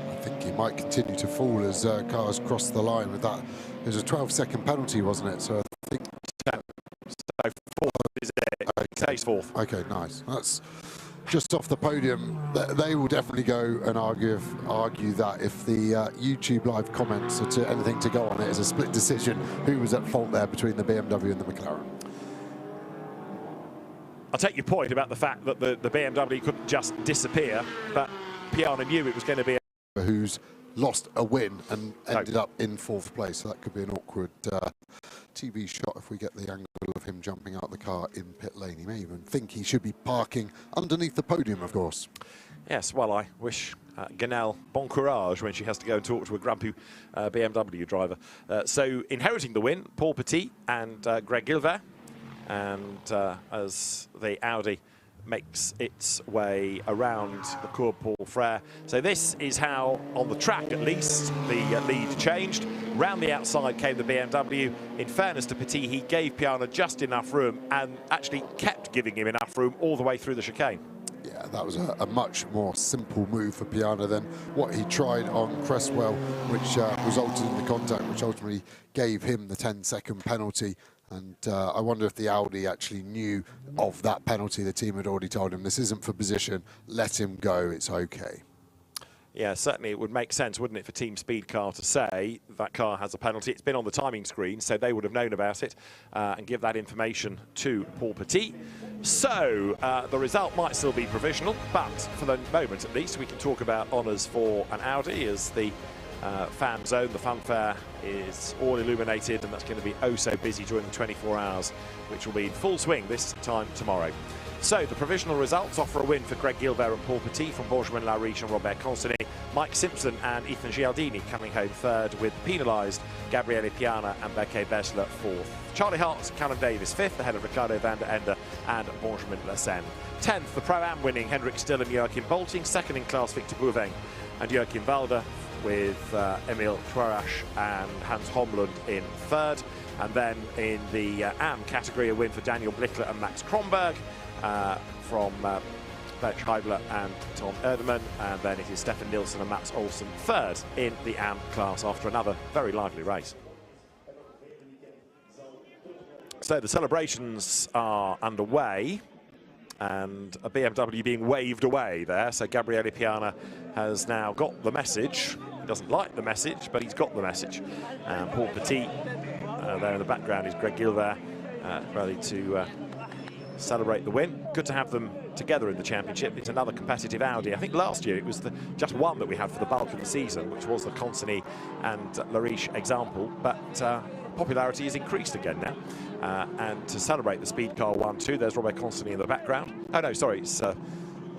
I think he might continue to fall as cars cross the line with that. It was a 12-second penalty, wasn't it? So I think so 4th is it. Okay. He stays 4th. Okay, nice. That's just off the podium. They will definitely go and argue that if the YouTube live comments are to anything to go on it is a split decision, who was at fault there between the BMW and the McLaren. I'll take your point about the fact that the BMW couldn't just disappear, but Piana knew it was going to be who's lost a win and ended up in 4th place, so that could be an awkward TV shot if we get the angle of him jumping out the car in pit lane. He may even think he should be parking underneath the podium, of course. Yes, well, I wish Ganelle bon courage when she has to go and talk to a grumpy BMW driver. So inheriting the win, Paul Petit and Greg Gilver, and as the Audi makes its way around the Cours Paul Frère. So this is how, on the track at least, the lead changed. Round the outside came the BMW. In fairness to Petit, he gave Piana just enough room and actually kept giving him enough room all the way through the chicane. Yeah, that was a much more simple move for Piana than what he tried on Cresswell, which resulted in the contact, which ultimately gave him the 10-second penalty. And I wonder if the Audi actually knew of that penalty. The team had already told him, this isn't for position, let him go, it's okay. Yeah, certainly it would make sense, wouldn't it, for Team Speed Car to say that car has a penalty. It's been on the timing screen, so they would have known about it and give that information to Paul Petit. So the result might still be provisional, but for the moment at least, we can talk about honours for an Audi as the fan zone, the funfair is all illuminated, and that's going to be oh so busy during the 24 hours, which will be in full swing this time tomorrow. So the provisional results offer a win for Greg Gilbert and Paul Petit from Benjamin Lariche and Robert Consigny. Mike Simpson and Ethan Gialdini coming home third, with penalised Gabriele Piana and Becky Besler fourth. Charlie Hart, Callum Davis fifth, ahead of Ricardo van der Ende and Benjamin Lassen. 10th, the Pro-Am winning Henrik Still and Joachim Bolting. Second in class, Victor Bouveng and Joachim Walder, with Emil Twarash and Hans Homlund in third. And then in the AM category, a win for Daniel Blickler and Max Kronberg from Bert Scheibler and Tom Erdemann. And then it is Stefan Nilsson and Mats Olsen third in the AM class after another very lively race. So the celebrations are underway, and a BMW being waved away there. So Gabriele Piana has now got the message. He doesn't like the message, but he's got the message. And Paul Petit, there in the background, is Greg Gilbert, ready to celebrate the win. Good to have them together in the championship. It's another competitive Audi. I think last year it was just one that we had for the bulk of the season, which was the Consigny and Lariche example, but popularity has increased again now. And to celebrate the Speed Car 1-2, there's Robert Consigny in the background. Oh no, sorry, it's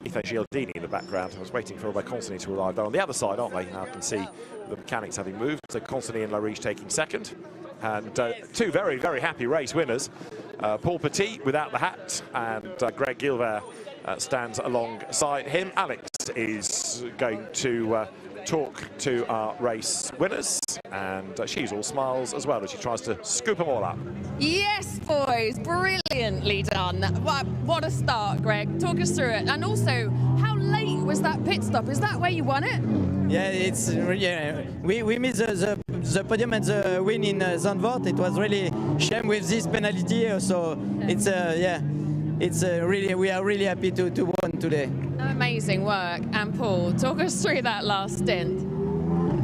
Ethan Gialdini in the background. I was waiting for Robert Consigny to arrive. They're on the other side, aren't they? Now I can see the mechanics having moved. So Consigny and Lariche taking second. And two very, very happy race winners. Paul Petit without the hat, and Greg Gilbert stands alongside him. Alex is going to talk to our race winners, and she's all smiles as well as she tries to scoop them all up. Yes, boys, brilliantly done. What a start, Greg. Talk us through it. And also, how late was that pit stop? Is that where you won it? Yeah, it's we missed the podium and the win in Zandvoort. It was really shame with this penalty. So it's it's really, we are really happy to win today. Amazing work. And Paul, talk us through that last stint.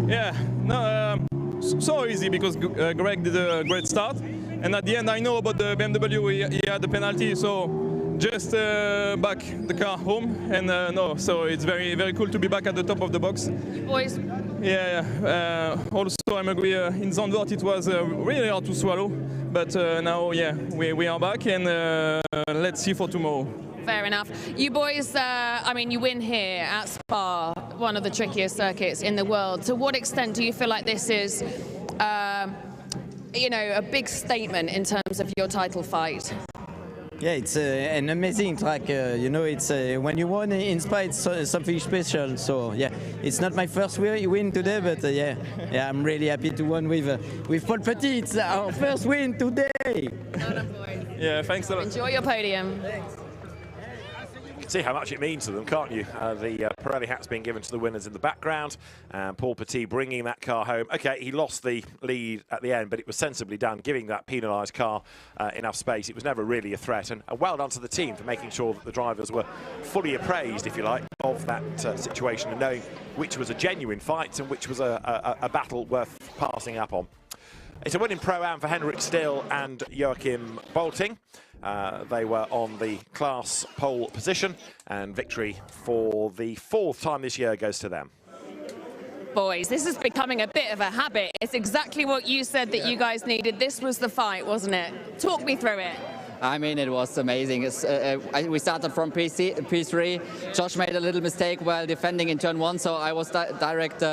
Yeah, no, so easy because Greg did a great start, and at the end I know about the BMW, he had the penalty, so just back the car home, and no, so it's very, very cool to be back at the top of the box. Boys. Yeah, also I agree, in Zandvoort it was really hard to swallow, but now, yeah, we are back, and let's see for tomorrow. Fair enough. You boys, I mean, you win here at Spa, one of the trickiest circuits in the world. To what extent do you feel like this is, you know, a big statement in terms of your title fight? Yeah, it's an amazing track. You know, it's when you won in Spa, it's something special. So yeah, it's not my first win today, but yeah, I'm really happy to win with Paul Petit. It's our first win today. Yeah, thanks a lot. Enjoy your podium. Thanks. You can see how much it means to them, can't you? The Pirelli hat's being given to the winners in the background, and Paul Petit bringing that car home. Okay, he lost the lead at the end, but it was sensibly done, giving that penalised car enough space. It was never really a threat, and well done to the team for making sure that the drivers were fully appraised, if you like, of that situation, and knowing which was a genuine fight and which was a battle worth passing up on. It's a win in Pro-Am for Henrik Still and Joachim Bolting. They were on the class pole position, and victory for the fourth time this year goes to them. Boys, this is becoming a bit of a habit. It's exactly what you said that you guys needed. This was the fight, wasn't it? Talk me through it. I mean, it was amazing. We started from P3. Josh made a little mistake while defending in turn 1, so I was direct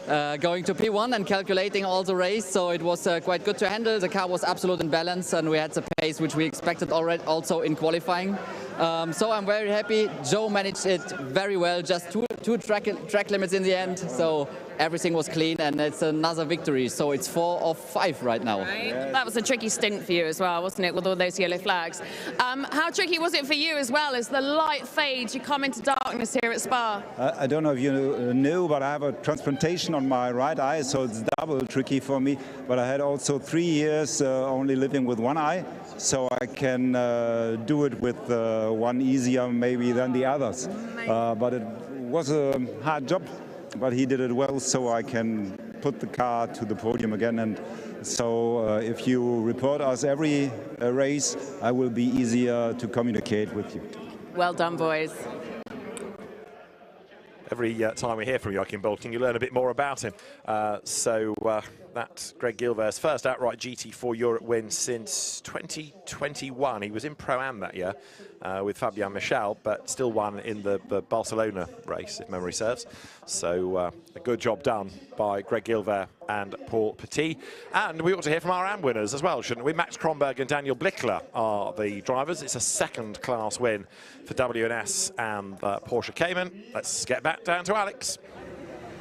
going to P1 and calculating all the race, so it was quite good to handle. The car was absolute in balance, and we had the pace which we expected already also in qualifying. So I'm very happy. Joe managed it very well, just two track limits in the end, so everything was clean, and it's another victory. So it's 4 of 5 right now. Right. That was a tricky stint for you as well, wasn't it, with all those yellow flags? How tricky was it for you as well as the light fades, you come into darkness here at Spa? I don't know if you knew, but I have a transplantation on my right eye, so it's double tricky for me. But I had also 3 years only living with one eye, so I can do it with one easier maybe than the others. But it was a hard job, but he did it well, so I can put the car to the podium again. And so if you report us every race, I will be easier to communicate with you. Well done, boys. Every time we hear from Joachim Bolting, you learn a bit more about him. That's Greg Gilbert's first outright GT4 Europe win since 2021. He was in Pro-Am that year with Fabian Michel, but still won in the Barcelona race, if memory serves. So a good job done by Greg Gilbert and Paul Petit. And we ought to hear from our AM winners as well, shouldn't we? Max Kronberg and Daniel Blickler are the drivers. It's a second-class win for WNS and Porsche Cayman. Let's get back down to Alex.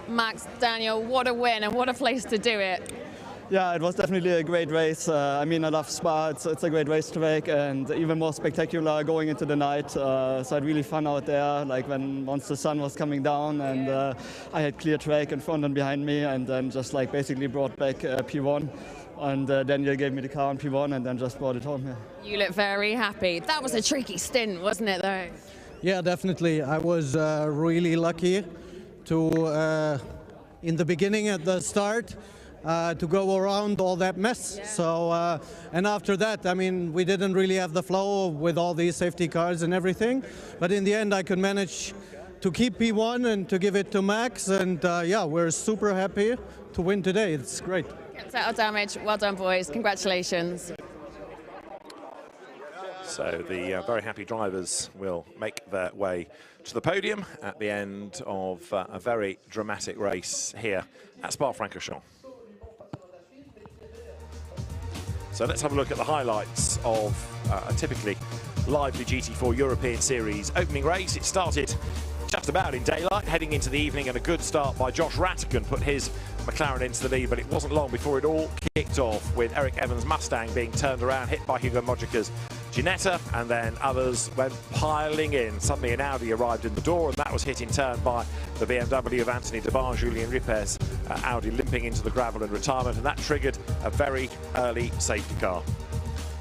Max, Daniel, what a win and what a place to do it. Yeah, it was definitely a great race. I mean, I love Spa. It's a great racetrack and even more spectacular going into the night. So I had really fun out there, like once the sun was coming down, and I had clear track in front and behind me, and then just like basically brought back P1. And Daniel gave me the car on P1 and then just brought it home. Yeah. You look very happy. That was a tricky stint, wasn't it, though? Yeah, definitely. I was really lucky to, in the beginning at the start, to go around all that mess. Yeah. So, and after that, I mean, we didn't really have the flow with all these safety cars and everything. But in the end, I could manage to keep P1 and to give it to Max. And yeah, we're super happy to win today. It's great. Kept out of damage. Well done, boys. Congratulations. So the very happy drivers will make their way to the podium at the end of a very dramatic race here at Spa-Francorchamps. So let's have a look at the highlights of a typically lively GT4 European Series opening race. It started just about in daylight, heading into the evening, and a good start by Josh Rattigan put his McLaren into the lead, but it wasn't long before it all kicked off with Eric Evans' Mustang being turned around, hit by Hugo Mojica's Ginetta, and then others went piling in. Suddenly an Audi arrived in the door, and that was hit in turn by the BMW of Anthony Debar, Julien Ripes, Audi limping into the gravel in retirement, and that triggered a very early safety car.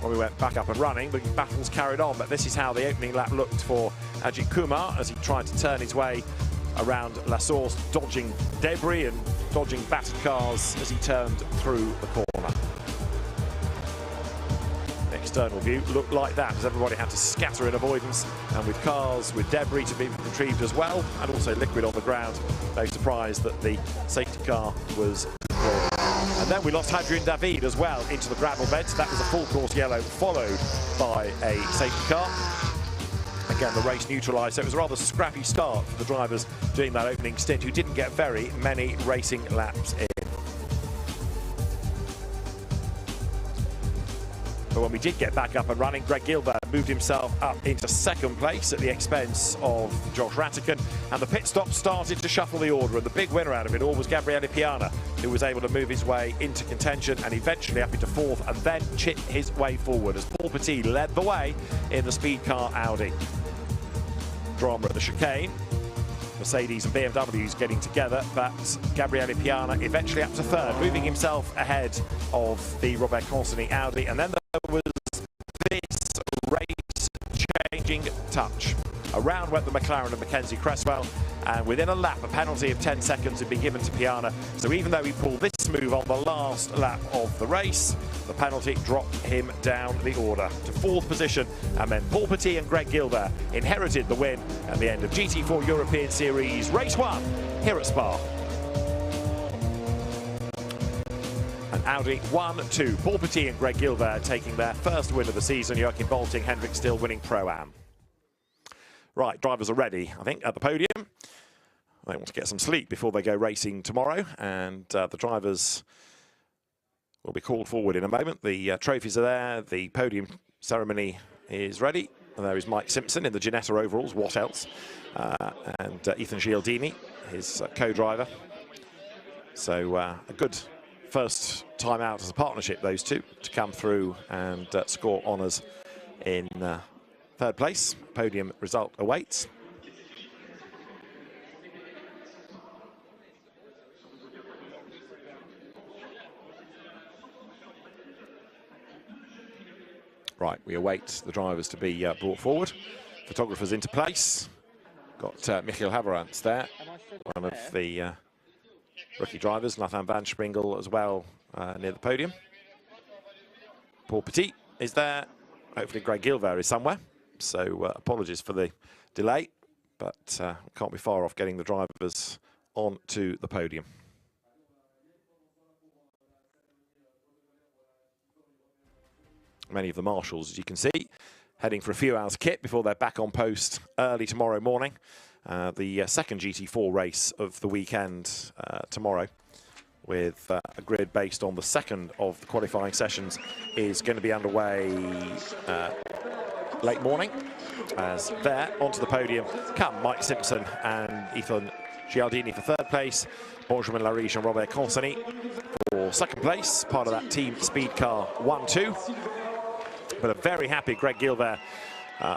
When we went back up and running, the battles carried on, but this is how the opening lap looked for Ajith Kumar as he tried to turn his way around La Source, dodging debris and dodging battered cars as he turned through the corner. The external view looked like that as everybody had to scatter in avoidance, and with cars with debris to be retrieved as well, and also liquid on the ground. No surprise that the safety car was destroyed. And then we lost Hadrian David as well into the gravel beds. That was a full course yellow, followed by a safety car. Again, the race neutralised, so it was a rather scrappy start for the drivers doing that opening stint, who didn't get very many racing laps in. But when we did get back up and running, Greg Gilbert moved himself up into second place at the expense of Josh Rattigan, and the pit stop started to shuffle the order, and the big winner out of it all was Gabriele Piana, who was able to move his way into contention and eventually up into fourth, and then chip his way forward as Paul Petit led the way in the speed car Audi. Drama at the chicane, Mercedes and BMWs getting together, but Gabriele Piana eventually up to third, moving himself ahead of the Robert Consony Audi, and then there was this race-changing touch. Around went the McLaren of Mackenzie Cresswell, and within a lap, a penalty of 10 seconds had been given to Piana. So even though he pulled this move on the last lap of the race, the penalty dropped him down the order to fourth position, and then Paul Petit and Greg Gilbert inherited the win at the end of GT4 European Series Race 1 here at Spa. And Audi 1-2. Paul Petit and Greg Gilbert taking their first win of the season. Joachim Bolting, Hendrik Still winning Pro-Am. Right, drivers are ready, I think, at the podium. They want to get some sleep before they go racing tomorrow, and the drivers will be called forward in a moment. The trophies are there, the podium ceremony is ready, And there is Mike Simpson in the Ginetta overalls, what else? And Ethan Gialdini, his co-driver. So a good first time out as a partnership, those two, to come through and score honours in third place. Podium result awaits. Right, we await the drivers to be brought forward. Photographers into place. Got Michael Haverantz there, one of the rookie drivers. Nathan van Springel as well near the podium. Paul Petit is there. Hopefully Greg Gilver is somewhere. So apologies for the delay, but can't be far off getting the drivers onto the podium. Many of the marshals, as you can see, heading for a few hours kit before they're back on post early tomorrow morning. The second GT4 race of the weekend tomorrow, with a grid based on the second of the qualifying sessions, is going to be underway late morning. As there, onto the podium come Mike Simpson and Ethan Gialdini for third place, Benjamin Lariche and Robert Consani for second place, part of that Team Speed Car 1-2. But a very happy Greg Gilver,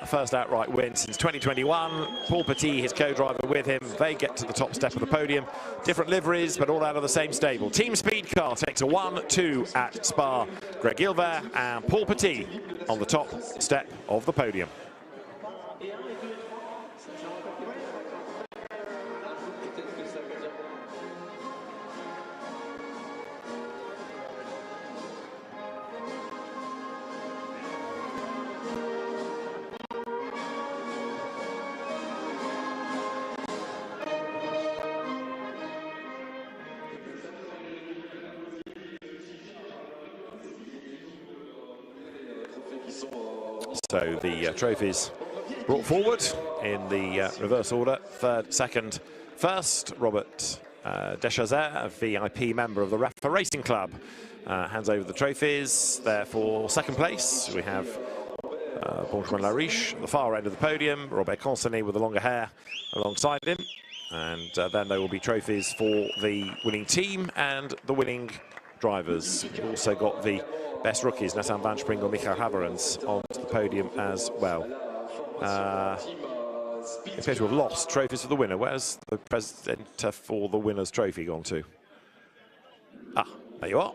first outright win since 2021. Paul Petit, his co-driver, with him. They get to the top step of the podium. Different liveries, but all out of the same stable. Team Speed Car takes a 1-2 at Spa. Greg Gilver and Paul Petit on the top step of the podium. So the trophies brought forward in the reverse order. Third, second, first. Robert Deschazer, a VIP member of the RAFA Racing Club, hands over the trophies. There for second place, we have Benjamin Lariche at the far end of the podium. Robert Consani with the longer hair alongside him. And then there will be trophies for the winning team and the winning drivers. We've also got the best rookies, Nathan van Springel, Michael Haverantz, onto the podium as well. They appear to have lost trophies for the winner. Where's the presenter for the winner's trophy gone to? Ah, there you are.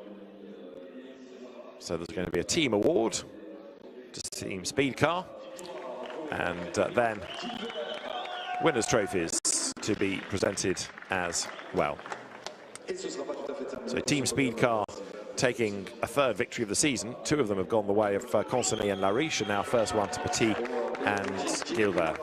So there's going to be a team award to Team Speed Car, and then winner's trophies to be presented as well. So Team Speed Car taking a third victory of the season. Two of them have gone the way of Consani and Lariche, and now first one to Petit and Gilbert.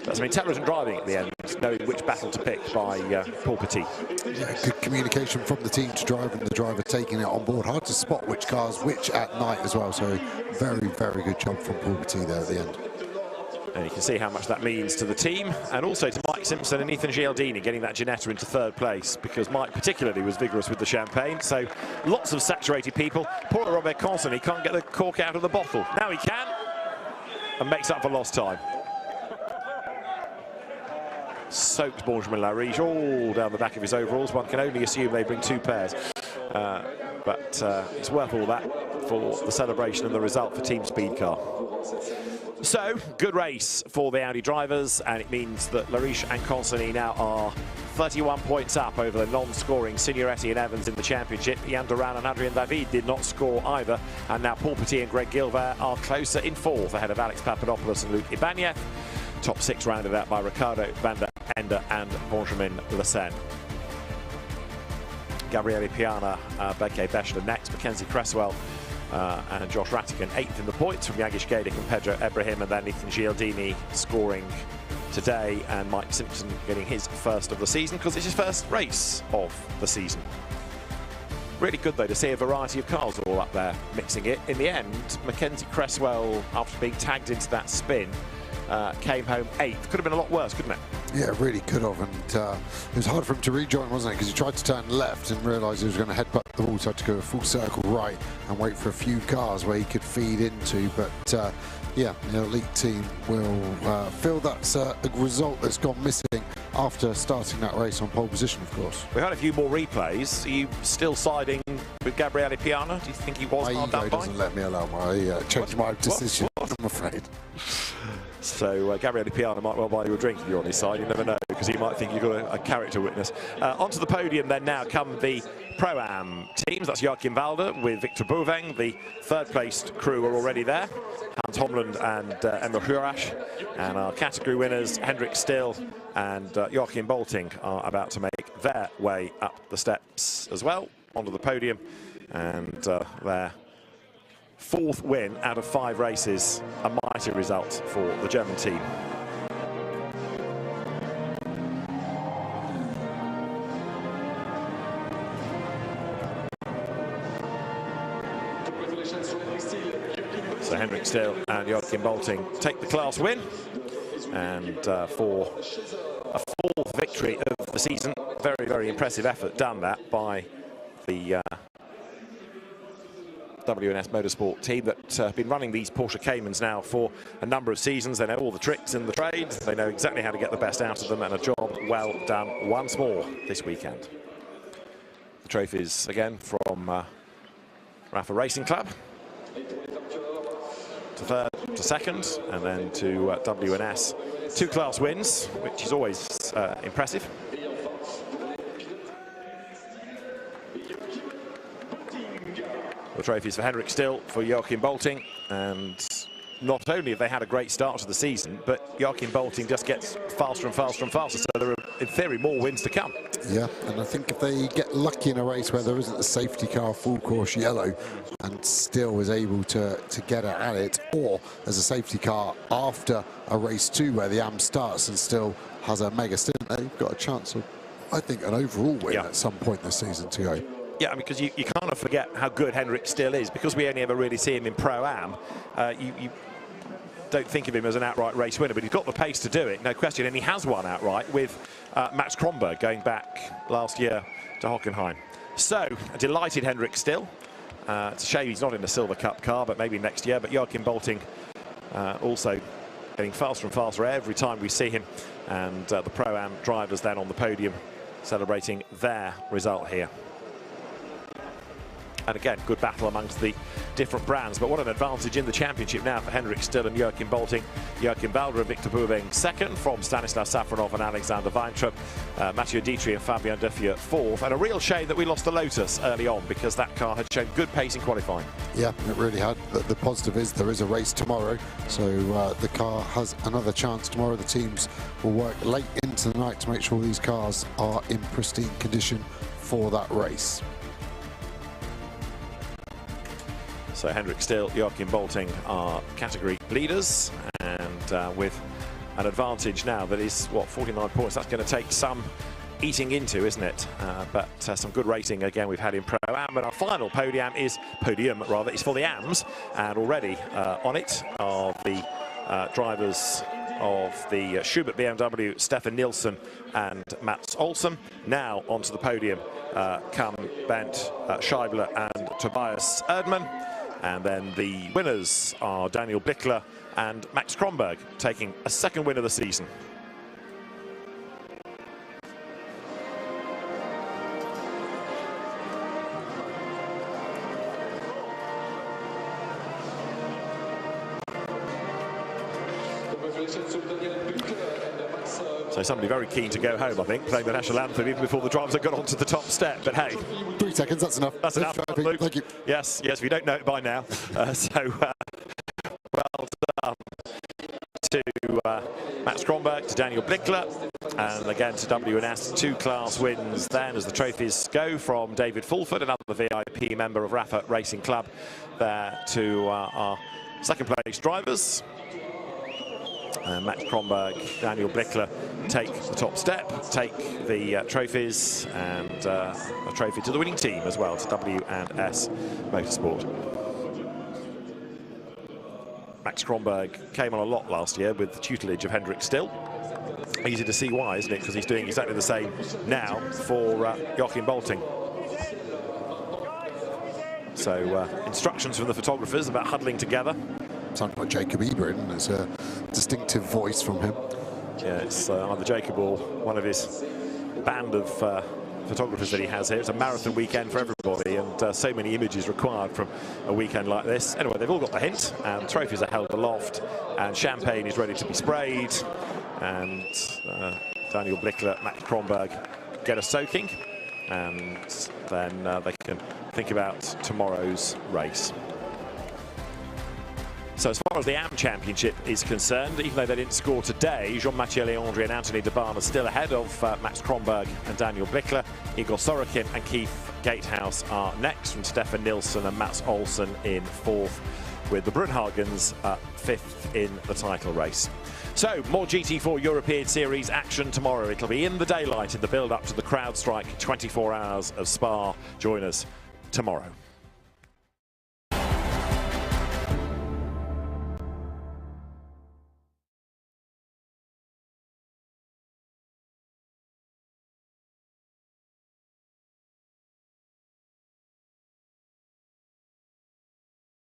That's some intelligent driving at the end, knowing which battle to pick by Paul Petit. Yeah, good communication from the team to driver, and the driver taking it on board. Hard to spot which cars which at night as well, so very, very good job from Paul Petit there at the end. And you can see how much that means to the team, and also to Mike Simpson and Ethan Gialdini getting that Ginetta into third place, because Mike particularly was vigorous with the champagne. So lots of saturated people. Poor Robert Consani can't get the cork out of the bottle. Now he can, and makes up for lost time. Soaked Benjamin Lariche all down the back of his overalls. One can only assume they bring two pairs. But it's worth all that for the celebration and the result for Team Speed Car. So, good race for the Audi drivers, and it means that Lariche and Consani now are 31 points up over the non-scoring Signoretti and Evans in the championship. Yann Duran and Adrien David did not score either, and now Paul Petit and Greg Gilver are closer in fourth, ahead of Alex Papadopoulos and Luc Ibanez. Top six rounded out by Ricardo van der Ende and Benjamin Lessen. Gabriele Piana, Beke Bechler next, Mackenzie Cresswell and Josh Rattigan 8th in the points from Yagish Gadic and Pedro Ibrahim, and then Ethan Gialdini scoring today, and Mike Simpson getting his first of the season because it's his first race of the season. Really good though to see a variety of cars all up there mixing it. In the end, Mackenzie Cresswell, after being tagged into that spin, came home 8th. Could have been a lot worse, couldn't it? Yeah, it really could have, and it was hard for him to rejoin, wasn't it? Because he tried to turn left and realised he was going to headbutt the wall, so had to go a full circle right and wait for a few cars where he could feed into, but Yeah, the elite team will feel that's a result that's gone missing after starting that race on pole position, of course. We had a few more replays. Are you still siding with Gabriele Piana? Do you think he was hard done by? Doesn't let me allow my change my decision, I'm afraid. So Gabriele Piana might well buy you a drink if you're on his side. You never know, because he might think you've got a character witness. Onto the podium then now come the Pro-Am teams. That's Joachim Walder with Victor Bouveng. The third-placed crew are already there. Hans Homland and Emil Hurash. And our category winners, Hendrik Still and Joachim Bolting, are about to make their way up the steps as well, onto the podium. And their fourth win out of 5 races, a mighty result for the German team. So Hendrik Still and Joachim Bolting take the class win, and for a 4th victory of the season, very, very impressive effort done that by the WNS Motorsport team that have been running these Porsche Caymans now for a number of seasons. They know all the tricks in the trade. They know exactly how to get the best out of them, and a job well done once more this weekend. The trophies again from RAFA Racing Club to 3rd to 2nd, and then to WNS. 2 class wins, which is always impressive. The trophies for Hendrik Still, for Joachim Bolting, and not only have they had a great start to the season, but Joachim Bolting just gets faster and faster and faster, so there are, in theory, more wins to come. Yeah, and I think if they get lucky in a race where there isn't a safety car full course yellow, and Still is able to get at it, or as a safety car after a race 2 where the AM starts and Still has a mega stint, they've got a chance of, I think, an overall win at some point this season to go. Yeah, I mean, because you kind of forget how good Hendrik Still is, because we only ever really see him in Pro-Am. You don't think of him as an outright race winner, but he's got the pace to do it, no question, and he has won outright with Max Kronberg going back last year to Hockenheim. So, a delighted Hendrik Still. It's a shame he's not in the Silver Cup car, but maybe next year. But Joachim Bolting also getting faster and faster every time we see him, and the Pro-Am drivers then on the podium celebrating their result here. And again, good battle amongst the different brands. But what an advantage in the championship now for Hendrik Still and Joachim Bolting. Joachim Walder and Victor Bouveng 2nd, from Stanislav Safronov and Alexander Weintraub. Mathieu Dietrich and Fabien Defieux 4th. And a real shame that we lost the Lotus early on, because that car had shown good pace in qualifying. Yeah, it really had. The positive is there is a race tomorrow, so the car has another chance tomorrow. The teams will work late into the night to make sure these cars are in pristine condition for that race. So Hendrik Still, Joachim Bolting are category leaders, and with an advantage now that is, what, 49 points. That's going to take some eating into, isn't it? But some good racing again we've had in Pro-Am. And our final podium is for the AMs, and already on it are the drivers of the Schubert BMW, Stefan Nilsson and Mats Olsen. Now onto the podium come Bent Scheibler and Tobias Erdmann. And then the winners are Daniel Bickler and Max Kronberg, taking a 2nd win of the season. So somebody very keen to go home, I think, playing the national anthem even before the drivers have got onto the top step. But hey, 3 seconds, that's enough. That's enough. Luke. Thank you. Yes, we don't know it by now. Well done to Max Kronberg, to Daniel Bickler, and again to WNS. 2 class wins then as the trophies go from David Fulford, another VIP member of RAFA Racing Club, there to our 2nd place drivers. Max Kronberg, Daniel Bickler take the top step, take the trophies, and a trophy to the winning team as well, to W&S Motorsport. Max Kronberg came on a lot last year with the tutelage of Hendrik Still. Easy to see why, isn't it? Because he's doing exactly the same now for Joachim Bolting. So instructions from the photographers about huddling together sounded like Jacob Eberin. There's a distinctive voice from him. Yeah, it's either Jacob or one of his band of photographers that he has here. It's a marathon weekend for everybody, and so many images required from a weekend like this. Anyway, they've all got the hint, and trophies are held aloft, and champagne is ready to be sprayed, and Daniel Blickler, Max Kronberg get a soaking, and then they can think about tomorrow's race. So as far as the AM Championship is concerned, even though they didn't score today, Jean-Mathieu Leandri and Anthony Deban are still ahead of Max Kronberg and Daniel Blickler. Igor Sorokin and Keith Gatehouse are next, from Stefan Nilsson and Mats Olsen in 4th, with the Brunhagens 5th in the title race. So, more GT4 European Series action tomorrow. It'll be in the daylight in the build-up to the CrowdStrike 24 Hours of Spa. Join us tomorrow.